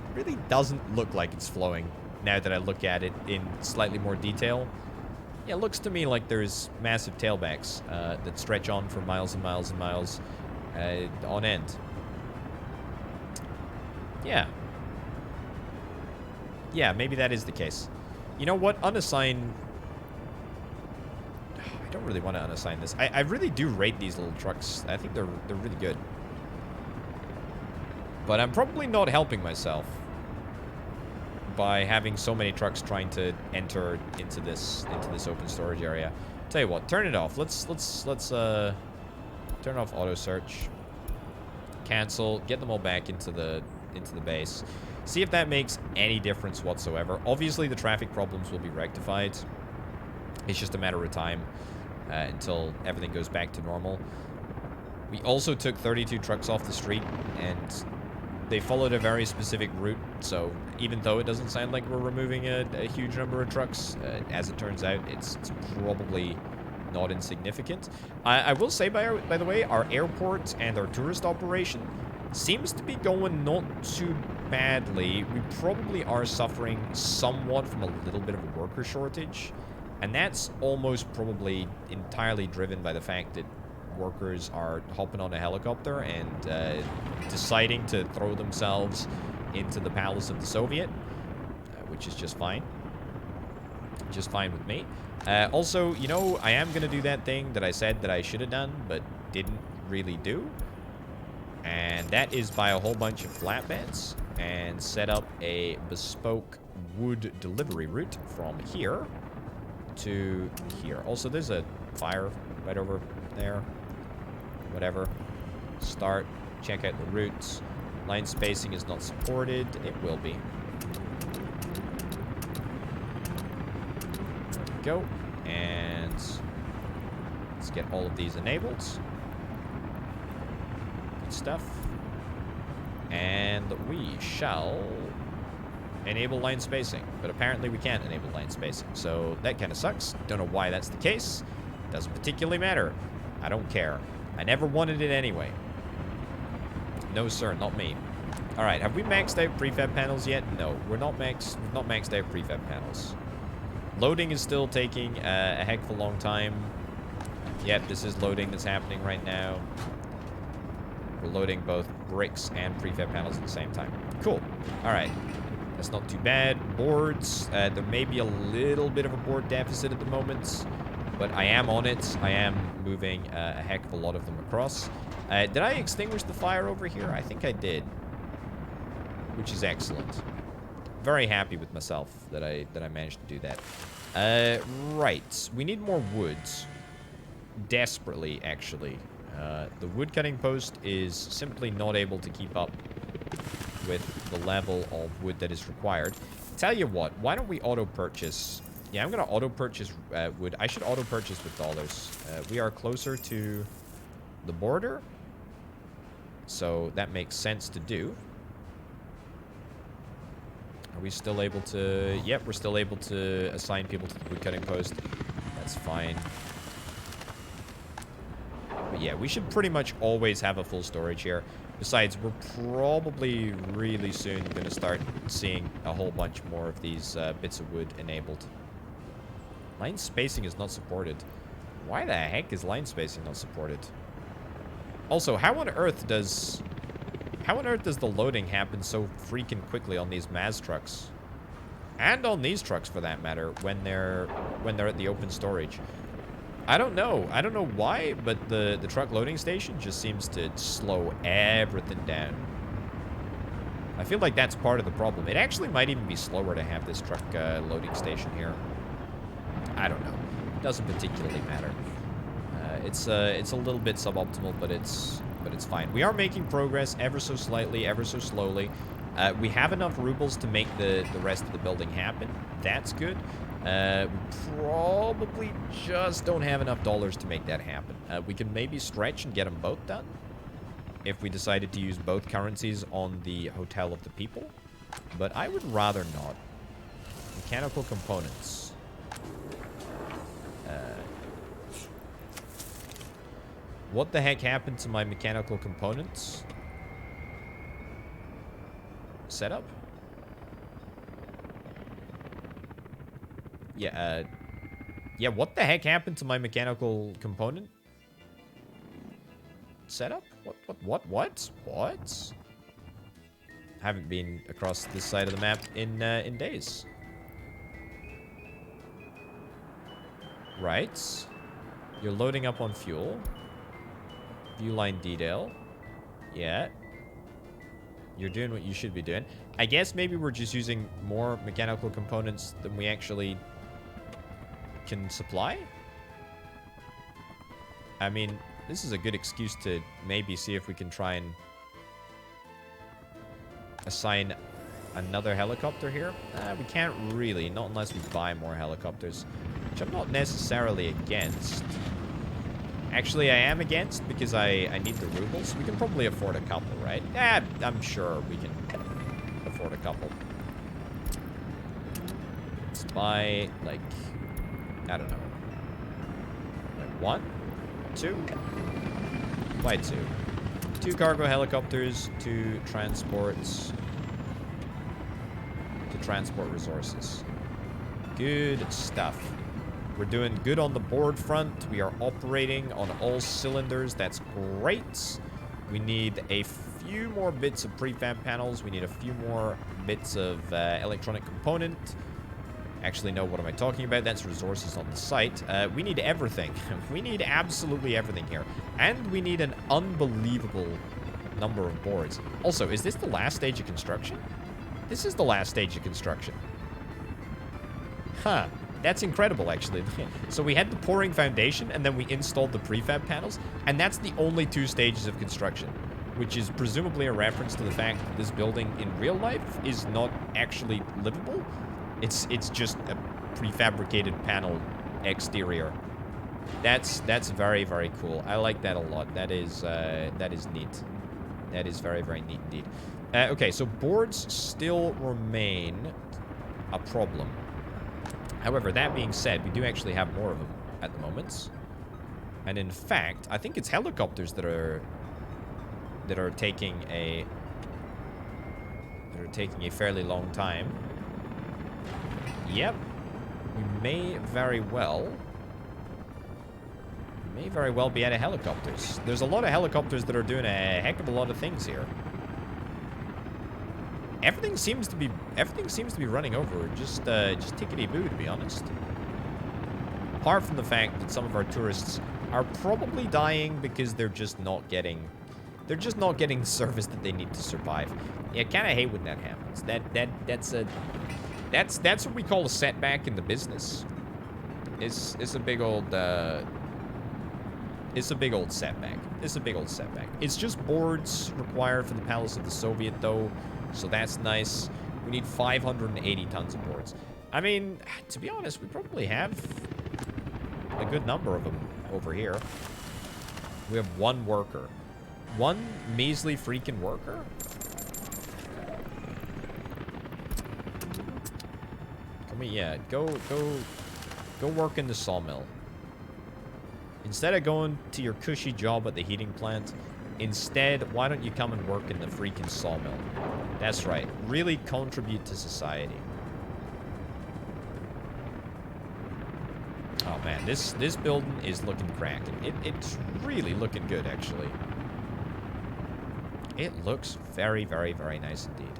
It really doesn't look like it's flowing now that I look at it in slightly more detail. Yeah, it looks to me like there's massive tailbacks that stretch on for miles and miles and miles on end. Yeah. Yeah, maybe that is the case. You know what? Unassign... I don't really want to unassign this. I really do rate these little trucks. I think they're really good. But I'm probably not helping myself by having so many trucks trying to enter into this open storage area. Tell you what, turn it off. Let's turn off auto search. Cancel. Get them all back into the base. See if that makes any difference whatsoever. Obviously, the traffic problems will be rectified. It's just a matter of time until everything goes back to normal. We also took 32 trucks off the street, and They followed a very specific route, so even though it doesn't sound like we're removing a huge number of trucks, as it turns out, it's probably not insignificant. I will say, by the way, our airport and our tourist operation seems to be going not too badly. We probably are suffering somewhat from a little bit of a worker shortage, and that's almost probably entirely driven by the fact that workers are hopping on a helicopter and deciding to throw themselves into the palace of the Soviet, which is just fine. Just fine with me. Also, you know, I am going to do that thing that I said that I should have done, but didn't really do. And that is buy a whole bunch of flatbeds and set up a bespoke wood delivery route from here to here. Also, there's a fire right over there. Whatever. Start. Check out the routes. Line spacing is not supported. It will be. There we go. And let's get all of these enabled. Good stuff. And we shall enable line spacing. But apparently we can't enable line spacing. So that kind of sucks. Don't know why that's the case. Doesn't particularly matter. I don't care. I never wanted it anyway. No, sir, not me. All right, have we maxed out prefab panels yet? No, we've not maxed out prefab panels. Loading is still taking a heck of a long time. Yep, this is loading that's happening right now. We're loading both bricks and prefab panels at the same time. Cool. All right. That's not too bad. Boards. There may be a little bit of a board deficit at the moment, but I am on it. I am moving a heck of a lot of them across. Did I extinguish the fire over here? I think I did, which is excellent. Very happy with myself that I managed to do that. Right. We need more wood. Desperately, actually. The wood cutting post is simply not able to keep up with the level of wood that is required. Tell you what, why don't we auto-purchase? Yeah, I'm going to auto-purchase wood. I should auto-purchase with dollars. We are closer to the border, so that makes sense to do. Are we still able to... Yep, we're still able to assign people to the wood cutting post. That's fine. But yeah, we should pretty much always have a full storage here. Besides, we're probably really soon going to start seeing a whole bunch more of these bits of wood enabled. Line spacing is not supported. Why the heck is line spacing not supported? Also, how on earth does the loading happen so freaking quickly on these Maz trucks? And on these trucks, for that matter, when they're at the open storage. I don't know. I don't know why, but the truck loading station just seems to slow everything down. I feel like that's part of the problem. It actually might even be slower to have this truck loading station here. I don't know. It doesn't particularly matter. It's a little bit suboptimal, but it's fine. We are making progress ever so slightly, ever so slowly. We have enough rubles to make the rest of the building happen. That's good. We probably just don't have enough dollars to make that happen. We can maybe stretch and get them both done if we decided to use both currencies on the Hotel of the People. But I would rather not. Mechanical components. What the heck happened to my mechanical components? Setup? Yeah, yeah, what the heck happened to my mechanical component setup? What? Haven't been across this side of the map in days. Right. You're loading up on fuel. View line detail. Yeah. You're doing what you should be doing. I guess maybe we're just using more mechanical components than we actually can supply. I mean, this is a good excuse to maybe see if we can try and assign another helicopter here. We can't really, not unless we buy more helicopters, which I'm not necessarily against. Actually, I am against because I need the rubles. We can probably afford a couple, right? Yeah, I'm sure we can afford a couple. Let's buy, like, I don't know. Like 1, 2. Buy 2. 2 cargo helicopters to transports. To transport resources. Good stuff. We're doing good on the board front. We are operating on all cylinders. That's great. We need a few more bits of prefab panels. We need a few more bits of electronic component. Actually, no, what am I talking about? That's resources on the site. We need everything. We need absolutely everything here. And we need an unbelievable number of boards. Also, is this the last stage of construction? This is the last stage of construction. Huh. That's incredible, actually. So we had the pouring foundation, and then we installed the prefab panels, and that's the only 2 stages of construction, which is presumably a reference to the fact that this building in real life is not actually livable. It's just a prefabricated panel exterior. That's very, very cool. I like that a lot. That is neat. That is very, very neat indeed. Okay, so boards still remain a problem. However, that being said, we do actually have more of them at the moment. And in fact, I think it's helicopters that are taking a fairly long time. Yep. We may very well be out of helicopters. There's a lot of helicopters that are doing a heck of a lot of things here. Everything seems to be running over just tickety-boo, to be honest. Apart from the fact that some of our tourists are probably dying because they're just not getting the service that they need to survive. Yeah, I kind of hate when that happens. That's what we call a setback in the business. It's a big old setback. It's a big old setback. It's just boards required for the Palace of the Soviet, though. So that's nice. We need 580 tons of boards. I mean, to be honest, we probably have a good number of them over here. We have 1 worker. 1 measly freaking worker? Come on, yeah. Go work in the sawmill. Instead of going to your cushy job at the heating plant, instead, why don't you come and work in the freaking sawmill? That's right. Really contribute to society. Oh man, this building is looking cracking. It's really looking good, actually. It looks very, very, very nice indeed.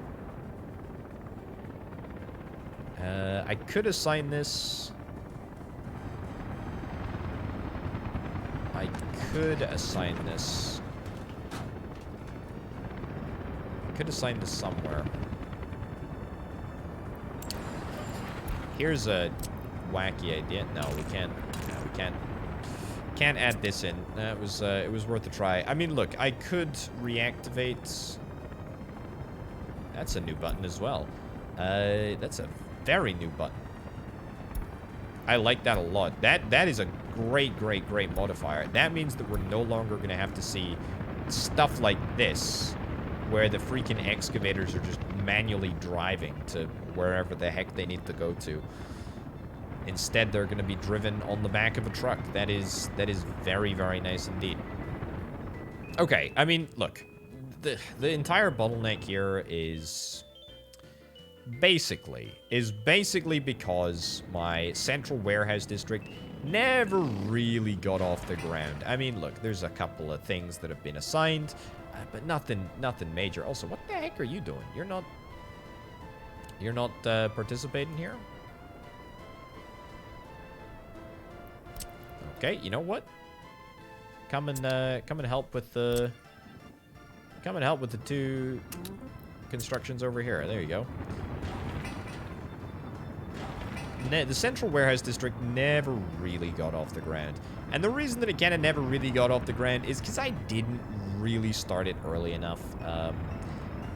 I could assign this. I could assign this somewhere. Here's a wacky idea. No, we can't. No, we can't add this in. It was worth a try. I mean, look, I could reactivate. That's a new button as well. That's a very new button. I like that a lot. That is a great modifier. That means that we're no longer going to have to see stuff like this, where the freaking excavators are just manually driving to wherever the heck they need to go to. Instead, they're going to be driven on the back of a truck. That is very, very nice indeed. Okay, I mean, look, the entire bottleneck here is basically because my central warehouse district never really got off the ground. I mean, look, there's a couple of things that have been assigned, but nothing major. Also, what the heck are you doing? You're not participating here? Okay, you know what? Come and help with the 2 constructions over here. There you go. The central warehouse district never really got off the ground. And the reason that it kind of never really got off the ground is because I didn't really start it early enough.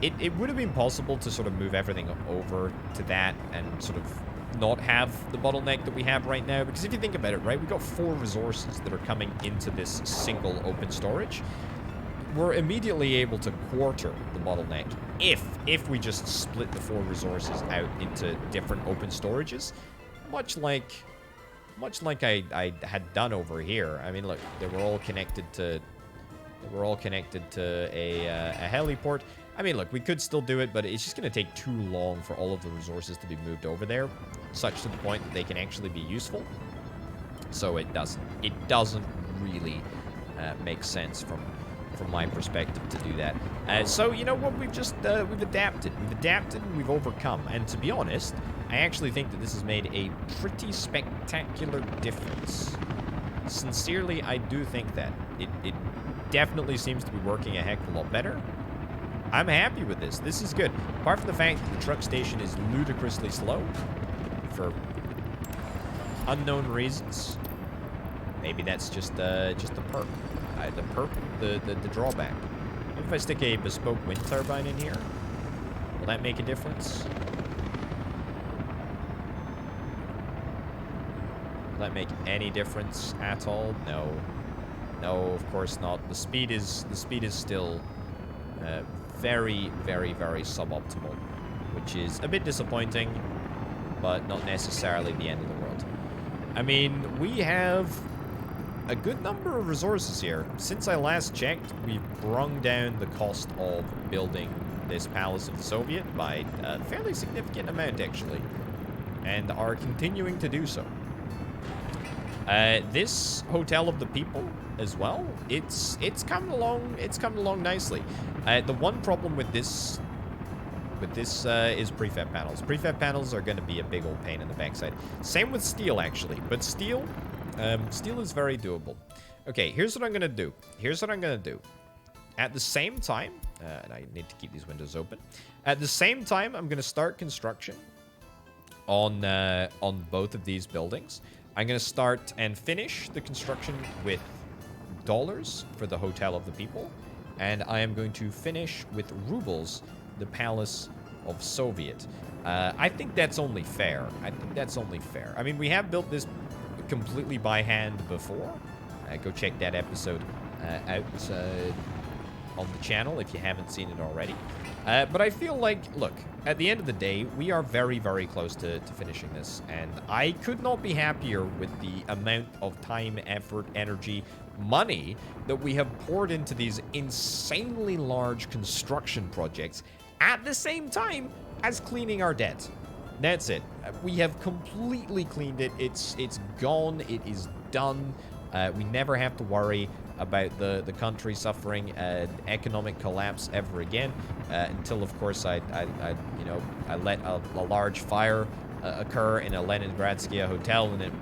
It would have been possible to sort of move everything over to that and sort of not have the bottleneck that we have right now. Because if you think about it, right, we got 4 resources that are coming into this single open storage. We're immediately able to quarter the bottleneck if we just split the 4 resources out into different open storages, much like I had done over here. I mean, look, they were all connected to a heliport. I mean, look, we could still do it, but it's just going to take too long for all of the resources to be moved over there, such to the point that they can actually be useful. So it doesn't really make sense from my perspective to do that. So you know what? We've adapted. And we've overcome. And to be honest, I actually think that this has made a pretty spectacular difference. Sincerely, I do think that it definitely seems to be working a heck of a lot better. I'm happy with this. This is good. Apart from the fact that the truck station is ludicrously slow for unknown reasons. Maybe that's just the perk. The drawback. Maybe if I stick a bespoke wind turbine in here, will that make a difference? Will that make any difference at all? No. No, of course not. The speed is still very, very, very suboptimal, which is a bit disappointing, but not necessarily the end of the world. I mean, we have a good number of resources here. Since I last checked, we've brung down the cost of building this Palace of the Soviet by a fairly significant amount, actually, and are continuing to do so. This Hotel of the People as well, it's coming along nicely. The one problem with this is prefab panels. Prefab panels are going to be a big old pain in the backside. Same with steel, actually, but steel is very doable. Okay, here's what I'm going to do. At the same time, and I need to keep these windows open. At the same time, I'm going to start construction on both of these buildings. I'm going to start and finish the construction with dollars for the Hotel of the People, and I am going to finish with rubles the Palace of Soviet. I think that's only fair. I mean, we have built this completely by hand before. Go check that episode out on the channel if you haven't seen it already. But I feel like, look, at the end of the day, we are very, very close to finishing this, and I could not be happier with the amount of time, effort, energy, money that we have poured into these insanely large construction projects at the same time as cleaning our debt. That's it. We have completely cleaned it. It's gone. It is done. We never have to worry about the country suffering economic collapse ever again, until, of course, I let a large fire occur in a Leningradsky hotel and it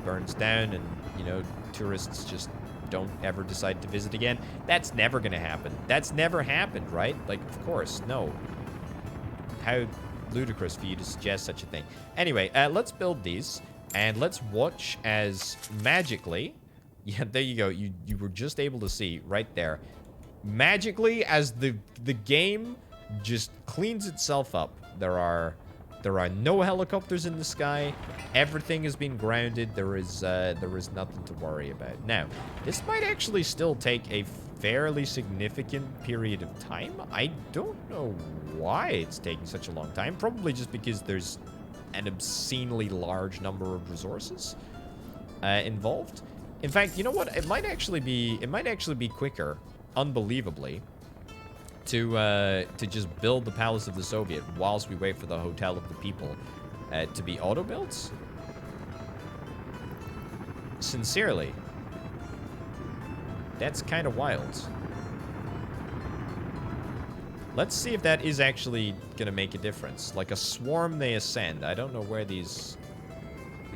burns down, and tourists just don't ever decide to visit again. That's never gonna happen. That's never happened, right? Like, of course, no. How ludicrous for you to suggest such a thing. Anyway, let's build these, and let's watch as magically, yeah, there you go, you were just able to see right there, magically, as the game just cleans itself up. There are no helicopters in the sky. Everything has been grounded. There is nothing to worry about. Now, this might actually still take a fairly significant period of time. I don't know why it's taking such a long time. Probably just because there's an obscenely large number of resources involved. In fact, you know what? It might actually be quicker, unbelievably, to just build the Palace of the Soviet whilst we wait for the Hotel of the People to be auto-built. Sincerely. That's kind of wild. Let's see if that is actually going to make a difference. Like a swarm, they ascend. I don't know where these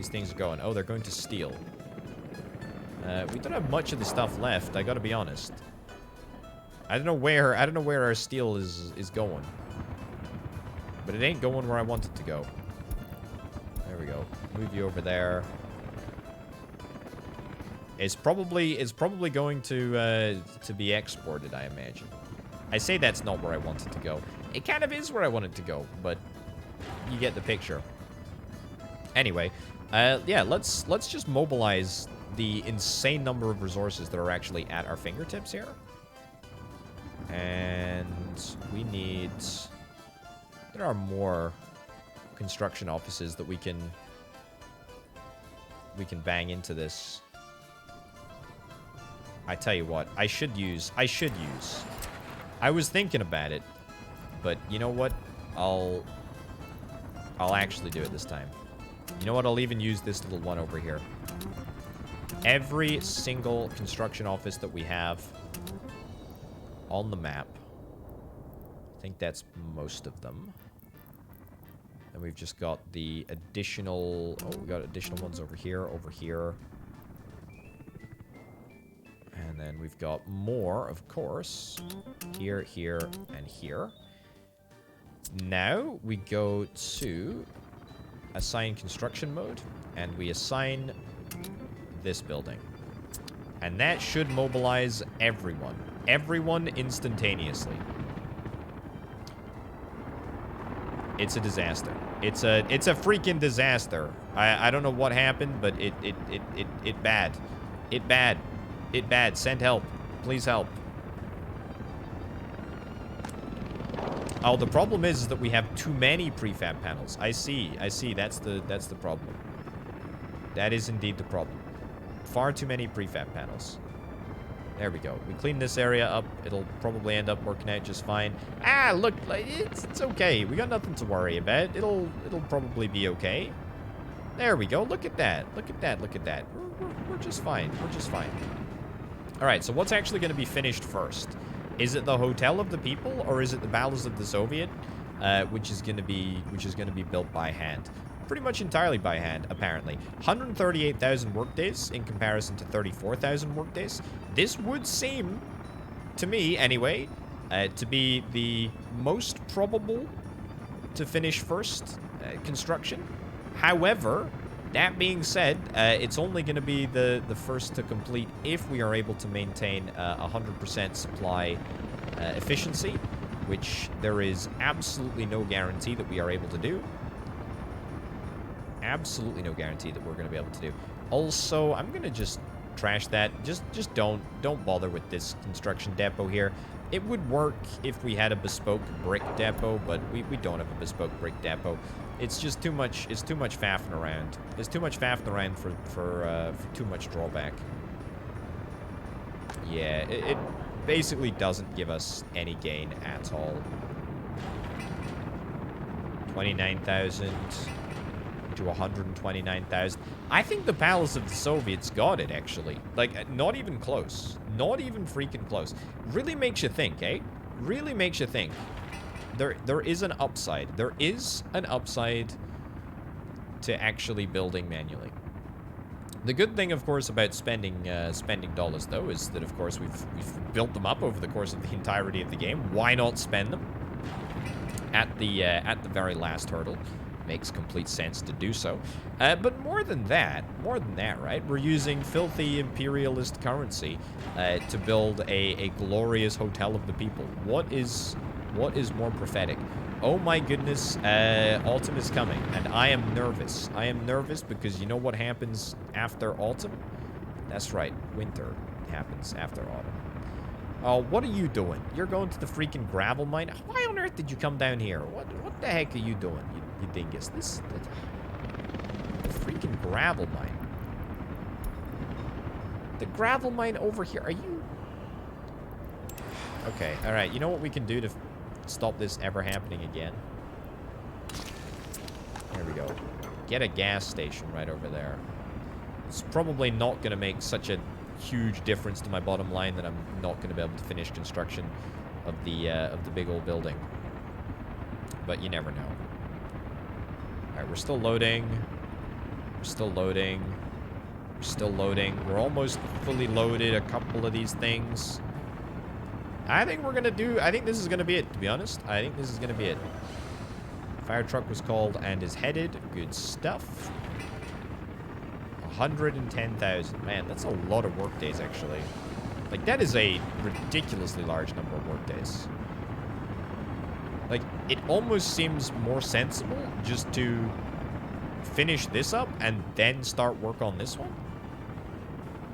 things are going. Oh, they're going to steel. We don't have much of the stuff left, I gotta be honest. I don't know where our steel is going. But it ain't going where I want it to go. There we go. Move you over there. It's probably going to be exported, I imagine. I say that's not where I want it to go. It kind of is where I want it to go, but you get the picture. Anyway, yeah, let's just mobilize the insane number of resources that are actually at our fingertips here. And we need... There are more construction offices that we can bang into this. I tell you what, I should use. I was thinking about it, but you know what? I'll actually do it this time. You know what? I'll even use this little one over here. Every single construction office that we have on the map. I think that's most of them. And we've just got the additional... Oh, we got additional ones over here, And then we've got more, of course. Here, here, and here. Now, we go to assign construction mode. And we assign this building. And that should mobilize everyone. Everyone instantaneously. It's a disaster. It's a freaking disaster. I don't know what happened, but it bad. It bad. Send help. Please help. Oh, the problem is that we have too many prefab panels. I see. That's the problem. That is indeed the problem. Far too many prefab panels. There we go. We clean this area up. It'll probably end up working out just fine. Ah, look, it's okay. We got nothing to worry about. It'll probably be okay. There we go. Look at that. Look at that. We're just fine. We're just fine. All right. So what's actually going to be finished first? Is it the Hotel of the People or is it the Battles of the Soviet, which is going to be built by hand? Pretty much entirely by hand, apparently. 138,000 workdays in comparison to 34,000 workdays. This would seem, to me anyway, to be the most probable to finish first construction. However, that being said, it's only going to be the first to complete if we are able to maintain 100% supply efficiency, which there is absolutely no guarantee that we are able to do. Absolutely no guarantee that we're going to be able to do. Also, I'm going to just trash that. Just don't bother with this construction depot here. It would work if we had a bespoke brick depot, but we don't have a bespoke brick depot. It's just too much. It's too much faffing around. There's too much faffing around for too much drawback. Yeah, it basically doesn't give us any gain at all. 29,000 to 129,000. I think the Palace of the Soviets got it, actually. Like, not even close. Not even freaking close. Really makes you think, eh? Really makes you think. There is an upside. There is an upside to actually building manually. The good thing, of course, about spending dollars, though, is that, of course, we've built them up over the course of the entirety of the game. Why not spend them at the very last hurdle? Makes complete sense to do so. But more than that, right? We're using filthy imperialist currency to build a glorious Hotel of the People. What is more prophetic? Oh my goodness, autumn is coming, and I am nervous. I am nervous because you know what happens after autumn? That's right, winter happens after autumn. Oh, what are you doing? You're going to the freaking gravel mine? Why on earth did you come down here? What the heck are you doing, you dingus? The freaking gravel mine. The gravel mine over here. Are you... Okay, alright. You know what we can do to stop this ever happening again? There we go. Get a gas station right over there. It's probably not going to make such a huge difference to my bottom line that I'm not going to be able to finish construction of the big old building. But you never know. Alright, we're still loading. We're still loading. We're still loading. We're almost fully loaded a couple of these things. I think we're gonna do... I think this is gonna be it, to be honest. I think this is gonna be it. Fire truck was called and is headed. Good stuff. 110,000. Man, that's a lot of work days, actually. Like, that is a ridiculously large number of work days. Like, it almost seems more sensible just to finish this up and then start work on this one?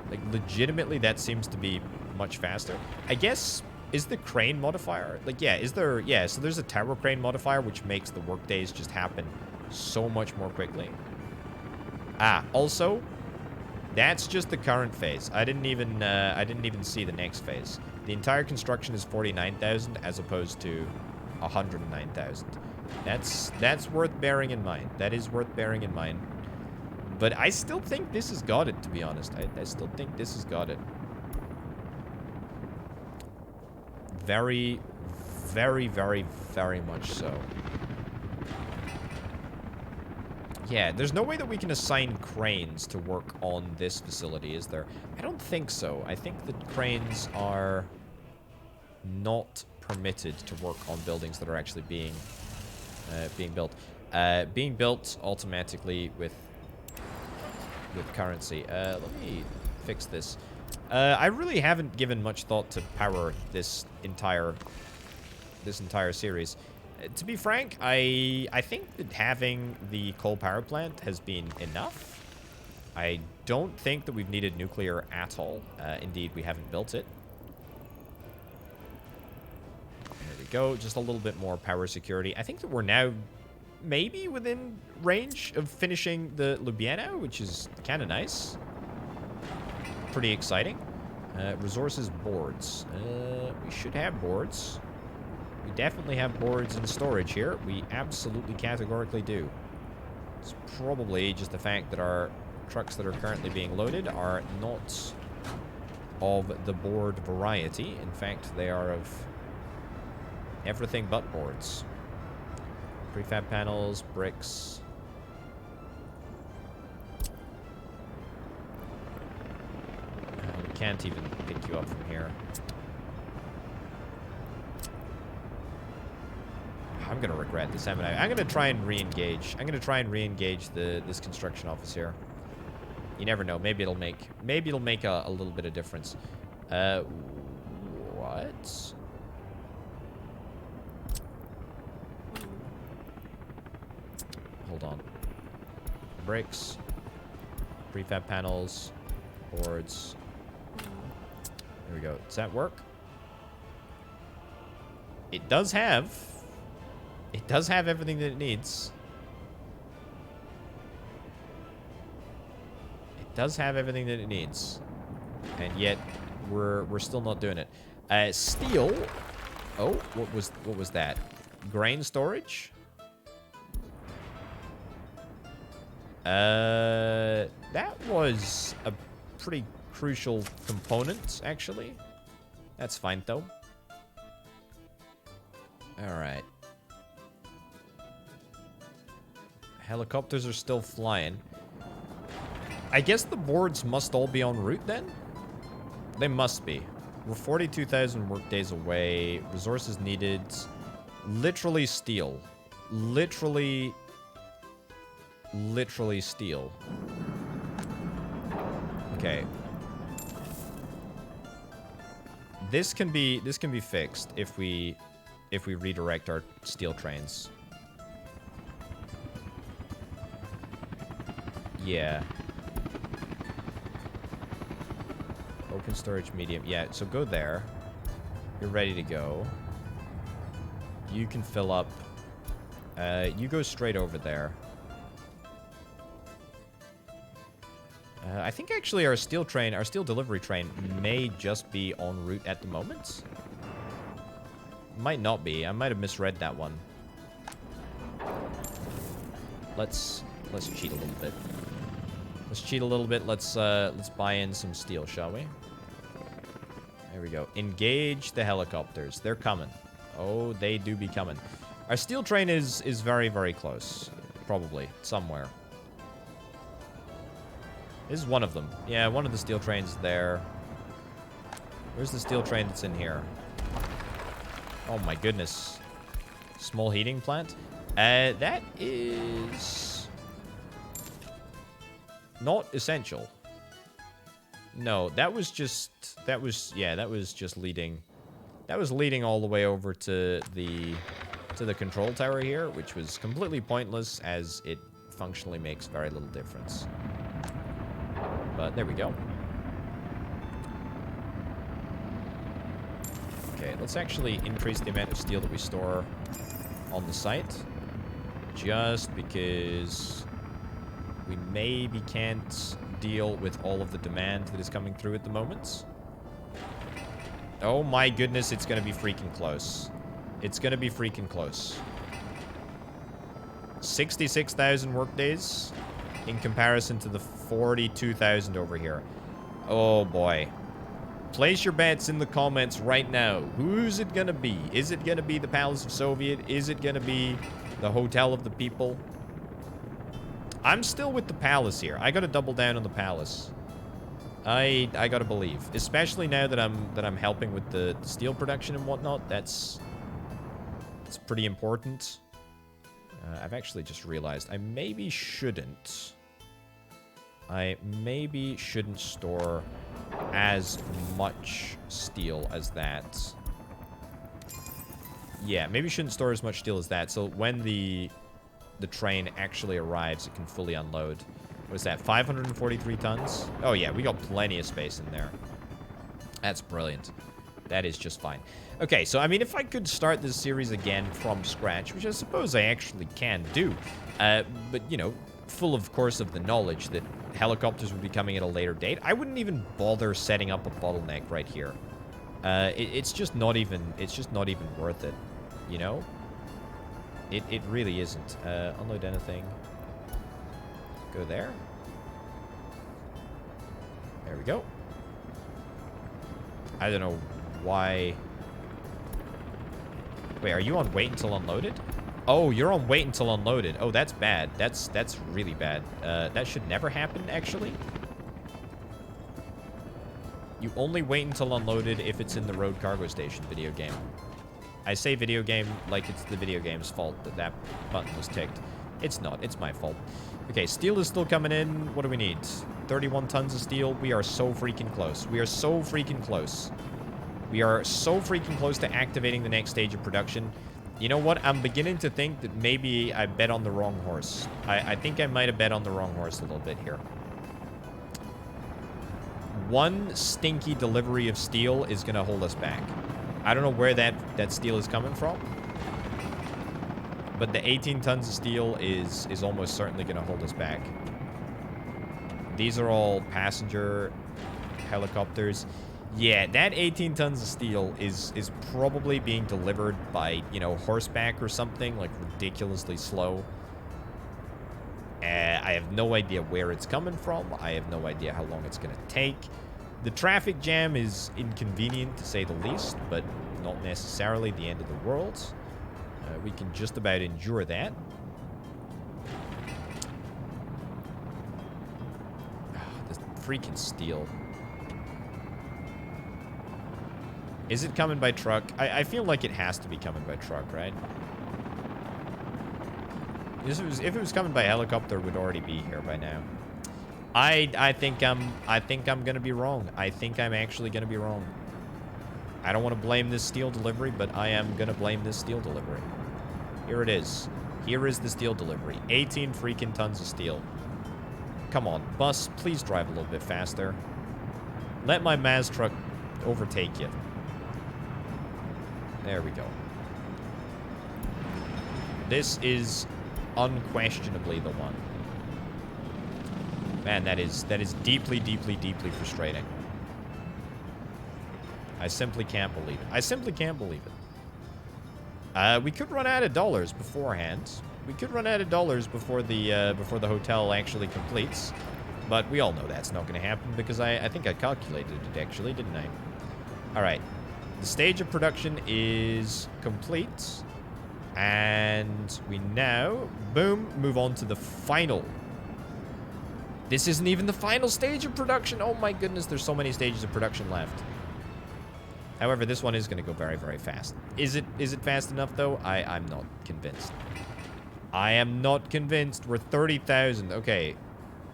Like, legitimately, that seems to be much faster. I guess, is the crane modifier? Like, yeah, is there... Yeah, so there's a tower crane modifier, which makes the work days just happen so much more quickly. Ah, also, that's just the current phase. I didn't even see the next phase. The entire construction is 49,000 as opposed to 109,000. That's worth bearing in mind. That is worth bearing in mind. But I still think this has got it, to be honest. I still think this has got it. Very, very, very, very much so. Yeah, there's no way that we can assign cranes to work on this facility, is there? I don't think so. I think that cranes are not permitted to work on buildings that are actually being built. Being built automatically with currency. Let me fix this. I really haven't given much thought to power this entire series. To be frank, I think that having the coal power plant has been enough. I don't think that we've needed nuclear at all. Indeed, we haven't built it. There we go. Just a little bit more power security. I think that we're now maybe within range of finishing the Ljubljana, which is kind of nice. Pretty exciting. Resources boards. We should have boards. We definitely have boards in storage here. We absolutely categorically do. It's probably just the fact that our trucks that are currently being loaded are not of the board variety. In fact, they are of everything but boards. Prefab panels, bricks. We can't even pick you up from here. I'm gonna regret this, haven't I? I'm gonna try and re-engage. I'm gonna try and re-engage this construction office here. You never know. Maybe it'll make a little bit of difference. What? Hold on. Bricks, prefab panels, boards. There we go. Does that work? It does have. It does have everything that it needs. It does have everything that it needs. And yet we're still not doing it. Steel. Oh, what was that? Grain storage? That was a pretty crucial component, actually. That's fine, though. Alright. Helicopters are still flying. I guess the boards must all be en route, then? They must be. We're 42,000 work days away. Resources needed. Literally steel. Literally steel. Okay. This can be fixed if we redirect our steel trains. Yeah. Open storage medium. Yeah, so go there. You're ready to go. You can fill up. You go straight over there. I think actually our steel delivery train may just be en route at the moment. Might not be. I might have misread that one. Let's cheat a little bit. Let's cheat a little bit. Let's buy in some steel, shall we? There we go. Engage the helicopters. They're coming. Oh, they do be coming. Our steel train is very, very close. Probably. Somewhere. This is one of them. Yeah, one of the steel trains there. Where's the steel train that's in here? Oh my goodness. Small heating plant? That is not essential. No, that was just leading. That was leading all the way over to the control tower here, which was completely pointless as it functionally makes very little difference. But there we go. Okay, let's actually increase the amount of steel that we store on the site. Just because we maybe can't deal with all of the demand that is coming through at the moment. Oh my goodness, it's going to be freaking close. It's going to be freaking close. 66,000 workdays in comparison to the 42,000 over here. Oh boy. Place your bets in the comments right now. Who's it going to be? Is it going to be the Palace of Soviet? Is it going to be the Hotel of the People? I'm still with the Palace here. I got to double down on the Palace. I got to believe, especially now that I'm helping with the steel production and whatnot. That's pretty important. I've actually just realized I maybe shouldn't store as much steel as that. Yeah, maybe shouldn't store as much steel as that. So when the train actually arrives, it can fully unload. What is that? 543 tons? Oh yeah, we got plenty of space in there. That's brilliant. That is just fine. Okay, so I mean, if I could start this series again from scratch, which I suppose I actually can do, but you know, full of course of the knowledge that helicopters would be coming at a later date, I wouldn't even bother setting up a bottleneck right here. It's just not even worth it, you know? It really isn't. Unload anything. Go there. There we go. I don't know why. Wait, are you on wait until unloaded? Oh, you're on wait until unloaded. Oh, that's bad. That's really bad. That should never happen, actually. You only wait until unloaded if it's in the road cargo station video game. I say video game like it's the video game's fault that that button was ticked. It's not. It's my fault. Okay, steel is still coming in. What do we need? 31 tons of steel. We are so freaking close. We are so freaking close. We are so freaking close to activating the next stage of production. You know what? I'm beginning to think that maybe I bet on the wrong horse. I think I might have bet on the wrong horse a little bit here. One stinky delivery of steel is going to hold us back. I don't know where that steel is coming from. But the 18 tons of steel is almost certainly going to hold us back. These are all passenger helicopters. Yeah, that 18 tons of steel is probably being delivered by, you know, horseback or something, like ridiculously slow. I have no idea where it's coming from. I have no idea how long it's going to take. The traffic jam is inconvenient, to say the least, but not necessarily the end of the world. We can just about endure that. The freaking steel. Is it coming by truck? I feel like it has to be coming by truck, right? If it was coming by helicopter, it would already be here by now. I think I'm gonna be wrong. I think I'm actually gonna be wrong. I don't want to blame this steel delivery, but I am gonna blame this steel delivery. Here it is. Here is the steel delivery. 18 freaking tons of steel. Come on, bus, please drive a little bit faster. Let my Maz truck overtake you. There we go. This is unquestionably the one. Man, that is deeply, deeply, deeply frustrating. I simply can't believe it. I simply can't believe it. We could run out of dollars beforehand. We could run out of dollars before the hotel actually completes. But we all know that's not going to happen because I think I calculated it actually, didn't I? All right. The stage of production is complete. And we now, boom, move on to the final. This isn't even the final stage of production. Oh my goodness, there's so many stages of production left. However, this one is going to go very, very fast. Is it fast enough, though? I'm not convinced. I am not convinced. We're 30,000. Okay.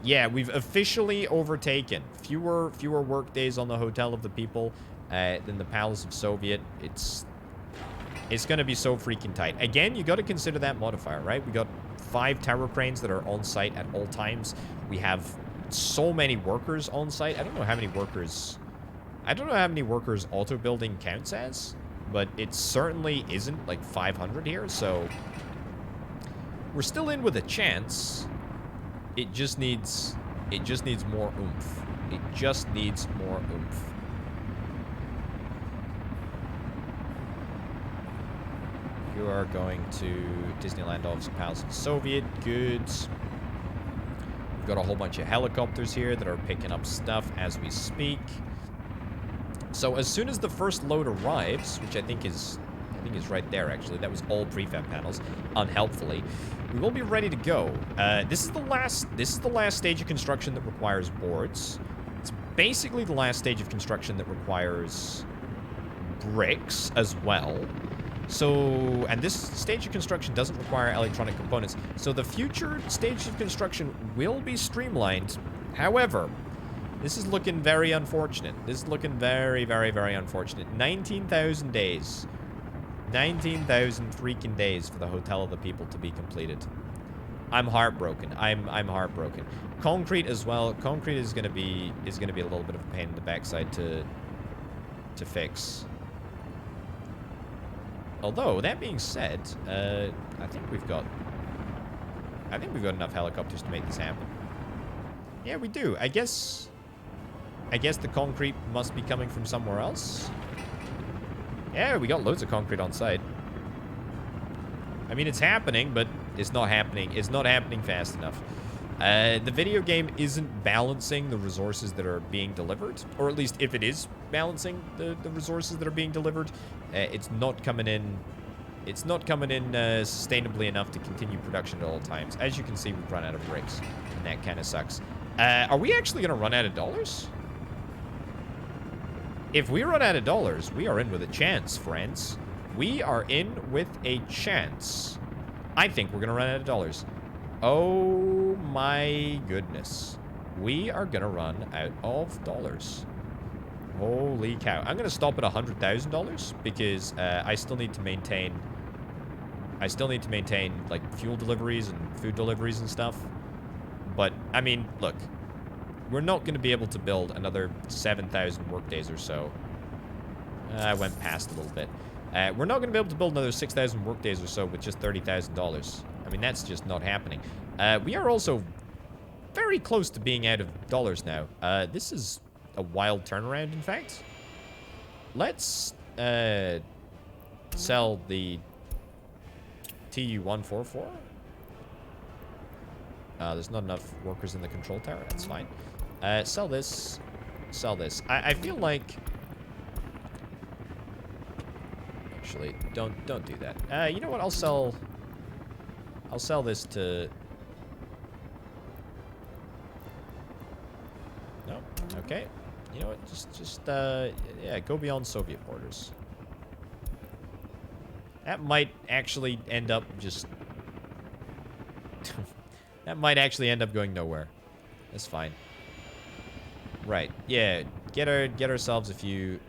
Yeah, we've officially overtaken. Fewer work days on the Hotel of the People than the Palace of Soviet. It's It's going to be so freaking tight. Again, you got to consider that modifier, right? We got 5 tower cranes that are on site at all times. We have so many workers on site. I don't know how many workers... I don't know how many workers auto building counts as, but it certainly isn't like 500 here, so we're still in with a chance. It just needs more oomph. It just needs more oomph. You are going to Disneyland Office of Palace and Soviet. Good. We've got a whole bunch of helicopters here that are picking up stuff as we speak. So as soon as the first load arrives, which I think is right there actually. That was all prefab panels, unhelpfully. We will be ready to go. This is the last stage of construction that requires boards. It's basically the last stage of construction that requires bricks as well. So, and this stage of construction doesn't require electronic components. So the future stage of construction will be streamlined. However, this is looking very unfortunate. This is looking very, very, very unfortunate. 19,000 days. 19,000 freaking days for the Hotel of the People to be completed. I'm heartbroken. I'm heartbroken. Concrete as well. Concrete is gonna be a little bit of a pain in the backside to fix. Although, that being said, I think we've got enough helicopters to make this happen. Yeah, we do. I guess the concrete must be coming from somewhere else. Yeah, we got loads of concrete on site. I mean, it's happening, but it's not happening. It's not happening fast enough. The video game isn't balancing the resources that are being delivered, or at least if it is balancing the resources that are being delivered, it's not coming in. It's not coming in sustainably enough to continue production at all times. As you can see, we've run out of bricks, and that kind of sucks. Are we actually going to run out of dollars? If we run out of dollars, we are in with a chance, friends. We are in with a chance. I think we're going to run out of dollars. Oh my goodness. We are going to run out of dollars. Holy cow. I'm going to stop at $100,000 because I still need to maintain... like, fuel deliveries and food deliveries and stuff. But, I mean, look. We're not going to be able to build another 7,000 workdays or so. I went past a little bit. We're not going to be able to build another 6,000 workdays or so with just $30,000. I mean, that's just not happening. We are also very close to being out of dollars now. This is a wild turnaround, in fact. Let's sell the TU-144. There's not enough workers in the control tower. That's fine. Sell this. Sell this. I feel like... Actually, don't do that. You know what? I'll sell this to... No? Okay. You know what? Just yeah, go beyond Soviet borders. That might actually end up just... that might actually end up going nowhere. That's fine. Right. Yeah. Get ourselves a few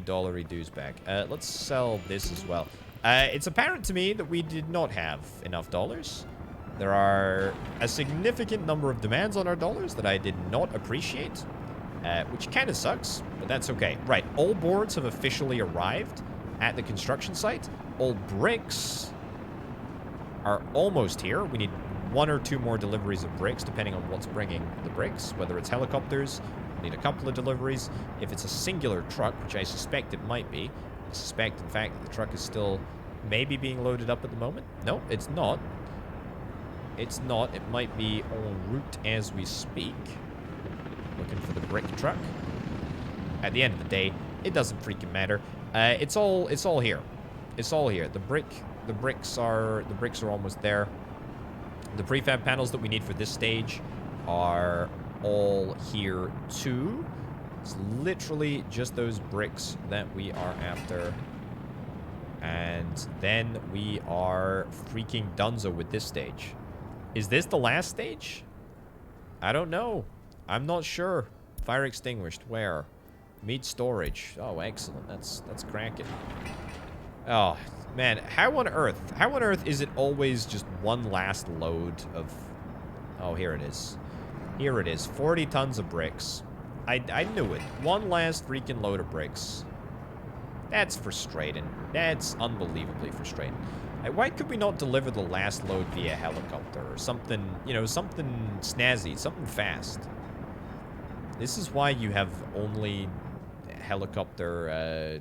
dollary dues back. Let's sell this as well. It's apparent to me that we did not have enough dollars. There are a significant number of demands on our dollars that I did not appreciate, which kind of sucks, but that's okay. Right. All boards have officially arrived at the construction site. All bricks are almost here. We need 1 or 2 more deliveries of bricks, depending on what's bringing the bricks. Whether it's helicopters, we need a couple of deliveries. If it's a singular truck, which I suspect it might be, I suspect, in fact, that the truck is still maybe being loaded up at the moment. No, it's not. It's not. It might be en route as we speak. Looking for the brick truck. At the end of the day, it doesn't freaking matter. It's all here. It's all here. The bricks are almost there. The prefab panels that we need for this stage are all here too. It's literally just those bricks that we are after. And then we are freaking donezo with this stage. Is this the last stage? I don't know. I'm not sure. Fire extinguished. Where? Meat storage. Oh, excellent. That's cracking. Oh, Man, how on earth is it always just one last load of... Oh, here it is. Here it is. 40 tons of bricks. I knew it. One last freaking load of bricks. That's frustrating. That's unbelievably frustrating. Why could we not deliver the last load via helicopter or something, you know, something snazzy, something fast? This is why you have only helicopter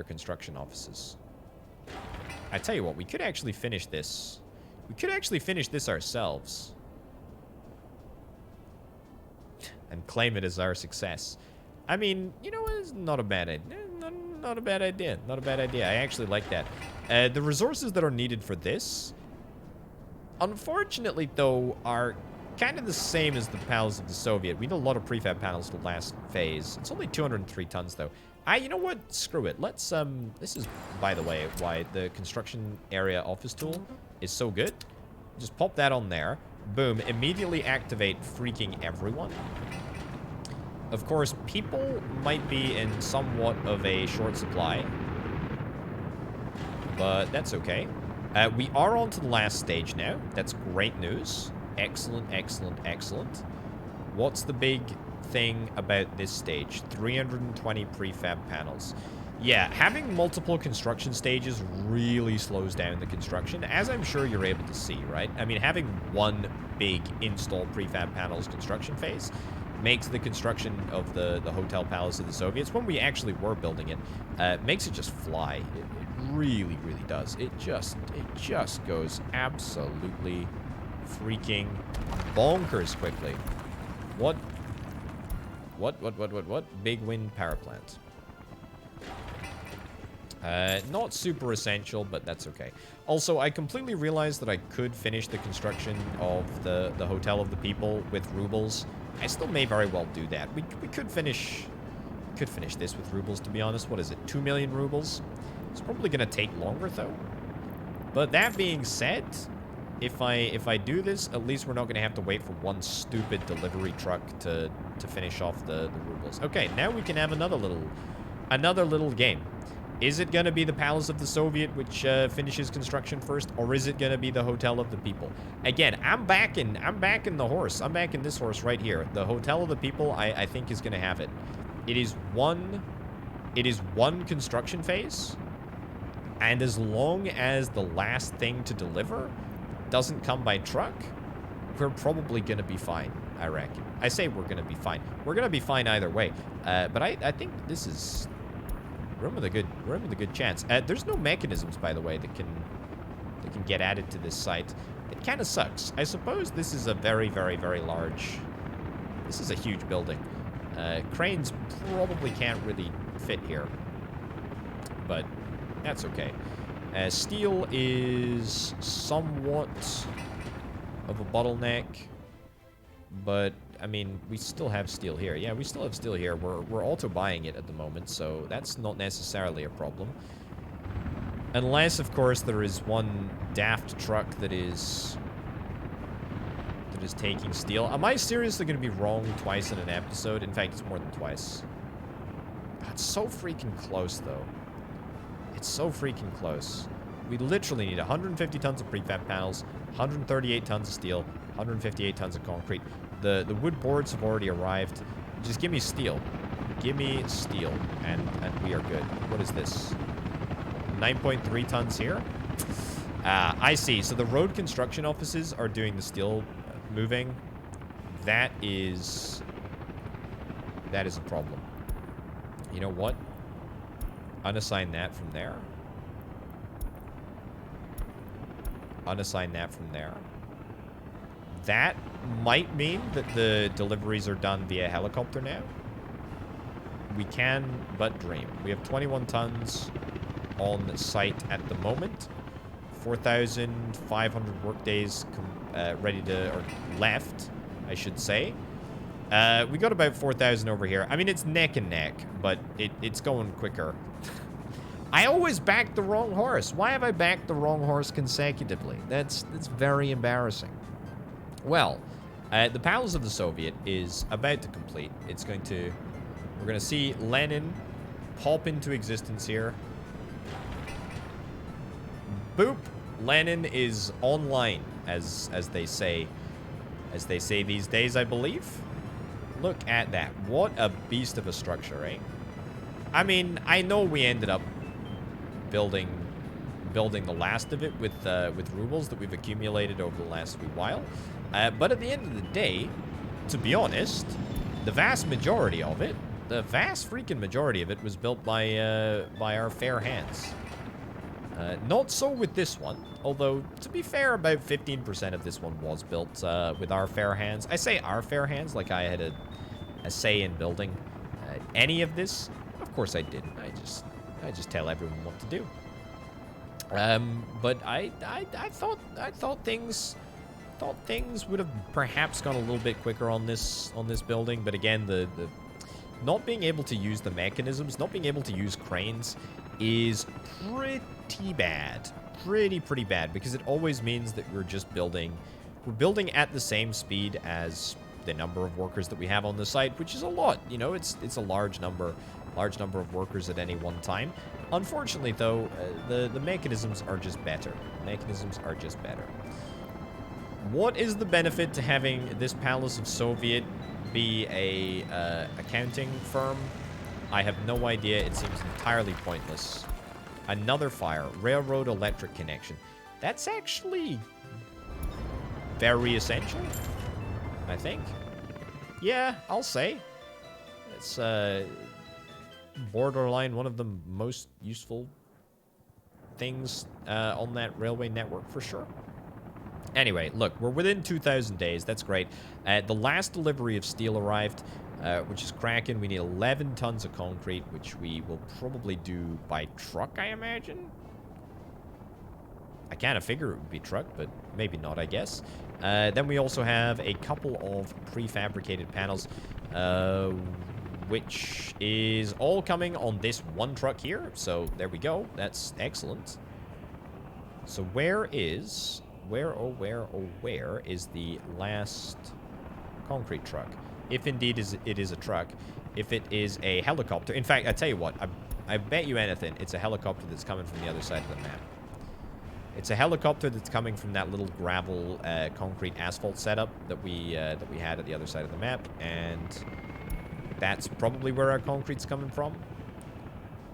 construction offices. I tell you what, we could actually finish this. We could actually finish this ourselves. And claim it as our success. I mean, you know, it's not a bad idea. Not a bad idea. Not a bad idea. I actually like that. The resources that are needed for this, unfortunately, though, are kind of the same as the panels of the Soviet. We need a lot of prefab panels to last phase. It's only 203 tons, though. You know what? Screw it. Let's, this is, by the way, why the construction area office tool is so good. Just pop that on there. Boom. Immediately activate freaking everyone. Of course, people might be in somewhat of a short supply. But that's okay. We are on to the last stage now. That's great news. Excellent, excellent, excellent. What's the big thing about this stage? 320 prefab panels. Yeah, having multiple construction stages really slows down the construction, as I'm sure you're able to see, right? I mean, having one big install prefab panels construction phase makes the construction of the Hotel Palace of the Soviets, when we actually were building it, makes it just fly. It really, really does. It just goes absolutely freaking bonkers quickly. What? Big wind power plant. Not super essential, but that's okay. Also, I completely realized that I could finish the construction of the Hotel of the People with rubles. I still may very well do that. We could finish this with rubles, to be honest. What is it? 2 million rubles? It's probably going to take longer, though. But that being said, if I do this, at least we're not going to have to wait for one stupid delivery truck to finish off the rubles. Okay, now we can have another little game. Is it going to be the Palace of the Soviet, which finishes construction first, or is it going to be the Hotel of the People? Again, I'm backing the horse. I'm backing this horse right here. The Hotel of the People, I think, is going to have it. It is one construction phase, and as long as the last thing to deliver doesn't come by truck, we're probably going to be fine, I reckon. I say we're going to be fine. We're going to be fine either way. But I think this is room with a good chance. There's no mechanisms, by the way, that can get added to this site. It kind of sucks. I suppose this is a very, very, very large... This is a huge building. Cranes probably can't really fit here. But that's okay. Steel is somewhat of a bottleneck. But, I mean, we still have steel here. Yeah, we still have steel here. We're auto-buying it at the moment, so that's not necessarily a problem. Unless, of course, there is one daft truck that is taking steel. Am I seriously going to be wrong twice in an episode? In fact, it's more than twice. It's so freaking close, though. It's so freaking close. We literally need 150 tons of prefab panels, 138 tons of steel, 158 tons of concrete. The wood boards have already arrived. Just give me steel. Give me steel, and we are good. What is this? 9.3 tons here? I see. So the road construction offices are doing the steel moving. That is a problem. You know what? Unassign that from there. Unassign that from there. That might mean that the deliveries are done via helicopter now. We can but dream. We have 21 tons on site at the moment. 4,500 workdays ready to, or left, I should say. We got about 4,000 over here. I mean, it's neck and neck, but it's going quicker. I always backed the wrong horse. Why have I backed the wrong horse consecutively? That's very embarrassing. Well, the Palace of the Soviet is about to complete. We're going to see Lenin pop into existence here. Boop. Lenin is online, as they say these days, I believe. Look at that. What a beast of a structure, eh? I mean, I know we ended up building the last of it with rubles that we've accumulated over the last wee while. But at the end of the day, to be honest, the vast majority of it, was built by our fair hands. Not so with this one, although, to be fair, about 15% of this one was built with our fair hands. I say our fair hands like I had a say in building any of this. Of course I didn't. I just tell everyone what to do. But I thought things would have perhaps gone a little bit quicker on this building. But again, the not being able to use the mechanisms, not being able to use cranes, is pretty bad. Pretty bad, because it always means that we're building at the same speed as the number of workers that we have on the site, which is a lot. You know, it's a large number of workers at any one time. Unfortunately, though, the mechanisms are just better. What is the benefit to having this Palace of Soviet be a accounting firm? I have no idea. It seems entirely pointless. Another fire. Railroad electric connection. That's actually very essential, I think. Yeah, I'll say. It's borderline one of the most useful things on that railway network for sure. Anyway, look, we're within 2,000 days. That's great. The last delivery of steel arrived, which is cracking. We need 11 tons of concrete, which we will probably do by truck, I imagine. I kind of figure it would be truck, but maybe not, I guess. Then we also have a couple of prefabricated panels, which is all coming on this one truck here. So there we go. That's excellent. So where is the last concrete truck? If indeed it is a truck. If it is a helicopter. In fact, I tell you what, I bet you anything, it's a helicopter that's coming from the other side of the map. It's a helicopter that's coming from that little gravel concrete asphalt setup that we had at the other side of the map, and that's probably where our concrete's coming from.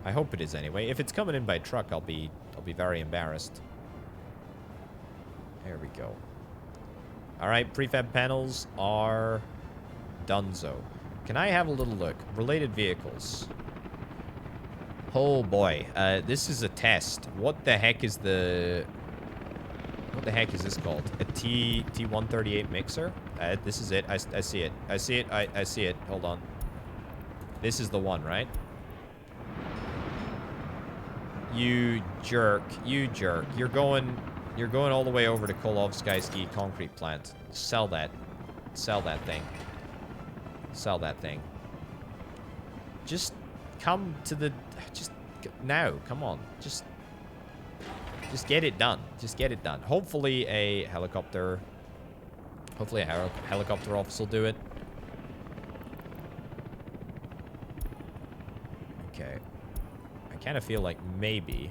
I hope it is anyway. If it's coming in by truck, I'll be very embarrassed. There we go. All right, prefab panels are donezo. Can I have a little look? Related vehicles. Oh boy, this is a test. What the heck is this called? A T138 mixer? This is it. I see it. I see it. Hold on. This is the one, right? You jerk. You're going all the way over to Kolovsky concrete plant. Sell that thing. Just come to the... now. Come on. Just get it done. Hopefully a helicopter office will do it. Okay. I kind of feel like maybe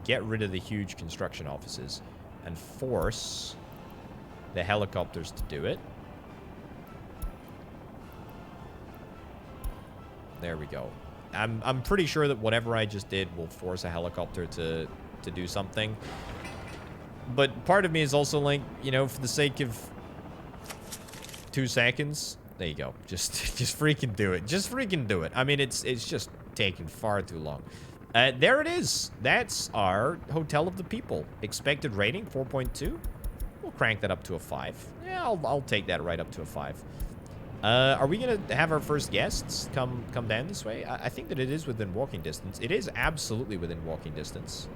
get rid of the huge construction offices and force the helicopters to do it. There we go. I'm pretty sure that whatever I just did will force a helicopter to do something. But part of me is also like, you know, for the sake of 2 seconds, there you go. Just freaking do it. Just freaking do it. I mean, it's just taking far too long. There it is. That's our Hotel of the People. Expected rating, 4.2. We'll crank that up to a 5. Yeah, I'll take that right up to a 5. Are we going to have our first guests come down this way? I think that it is within walking distance. It is absolutely within walking distance.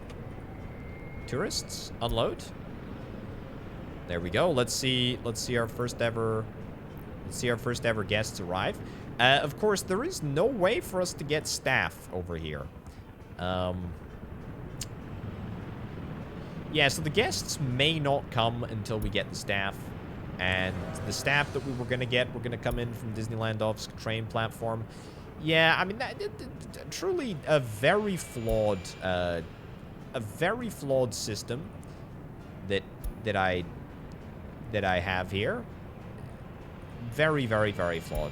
Tourists, unload. There we go. Let's see our first ever guests arrive. Of course, there is no way for us to get staff over here. Yeah, so the guests may not come until we get the staff. And the staff that we were going to get were going to come in from Disneyland-Ovsk train platform. Yeah, I mean, truly a very flawed a very flawed system that I have here. Very, very, very flawed.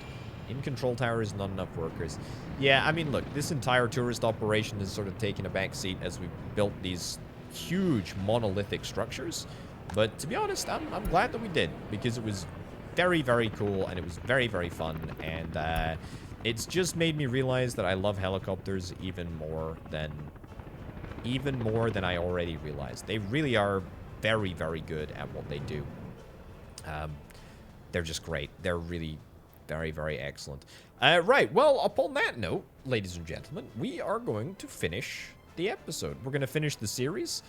In control towers, not enough workers. Yeah, I mean, look, this entire tourist operation has sort of taken a back seat as we built these huge monolithic structures. But to be honest, I'm glad that we did, because it was very, very cool, and it was very, very fun, and it's just made me realize that I love helicopters even more than I already realized. They really are very, very good at what they do. They're just great. They're really very, very excellent. Right, well, upon that note, ladies and gentlemen, we are going to finish the episode. We're going to finish the series.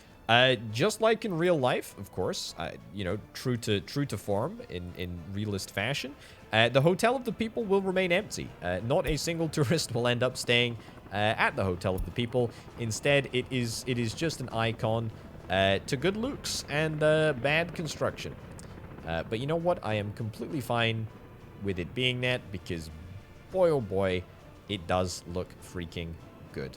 Just like in real life, of course, you know, true to form in realist fashion, the Hotel of the People will remain empty. Not a single tourist will end up staying at the Hotel of the People. Instead, it is just an icon to good looks and bad construction. But you know what? I am completely fine with it being that, because boy oh boy, it does look freaking good.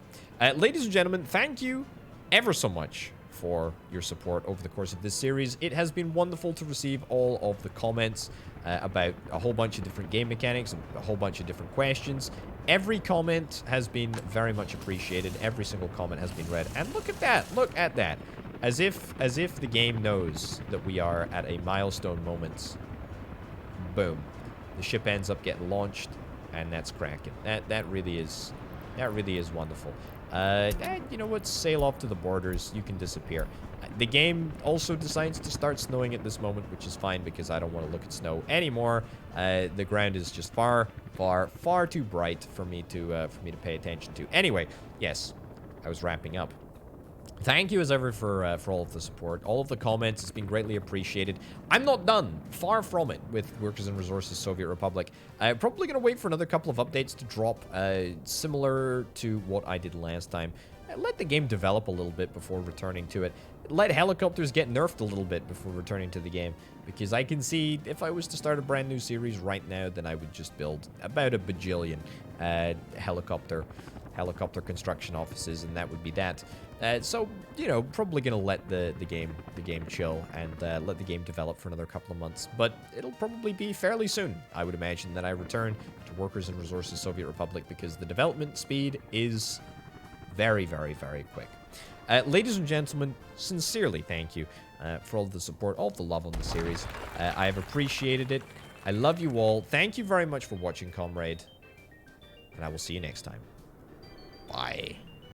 Ladies and gentlemen, thank you ever so much for your support over the course of this series. It has been wonderful to receive all of the comments about a whole bunch of different game mechanics, a whole bunch of different questions. Every comment has been very much appreciated. Every single comment has been read. And look at that. Look at that. As if the game knows that we are at a milestone moment. Boom. The ship ends up getting launched, and that's cracking. That really is wonderful. You know what? Sail off to the borders. You can disappear. The game also decides to start snowing at this moment, which is fine because I don't want to look at snow anymore. The ground is just far too bright for me to pay attention to. Anyway, yes, I was wrapping up. Thank you as ever for all of the support, all of the comments. It's been greatly appreciated. I'm not done. Far from it with Workers and Resources Soviet Republic. I'm probably going to wait for another couple of updates to drop, similar to what I did last time. Let the game develop a little bit before returning to it. Let helicopters get nerfed a little bit before returning to the game. Because I can see if I was to start a brand new series right now, then I would just build about a bajillion helicopter construction offices, and that would be that. So, you know, probably going to let the game chill and let the game develop for another couple of months. But it'll probably be fairly soon, I would imagine, that I return to Workers and Resources Soviet Republic, because the development speed is very, very, very quick. Ladies and gentlemen, sincerely thank you for all of the support, all of the love on the series. I have appreciated it. I love you all. Thank you very much for watching, comrade. And I will see you next time. Bye.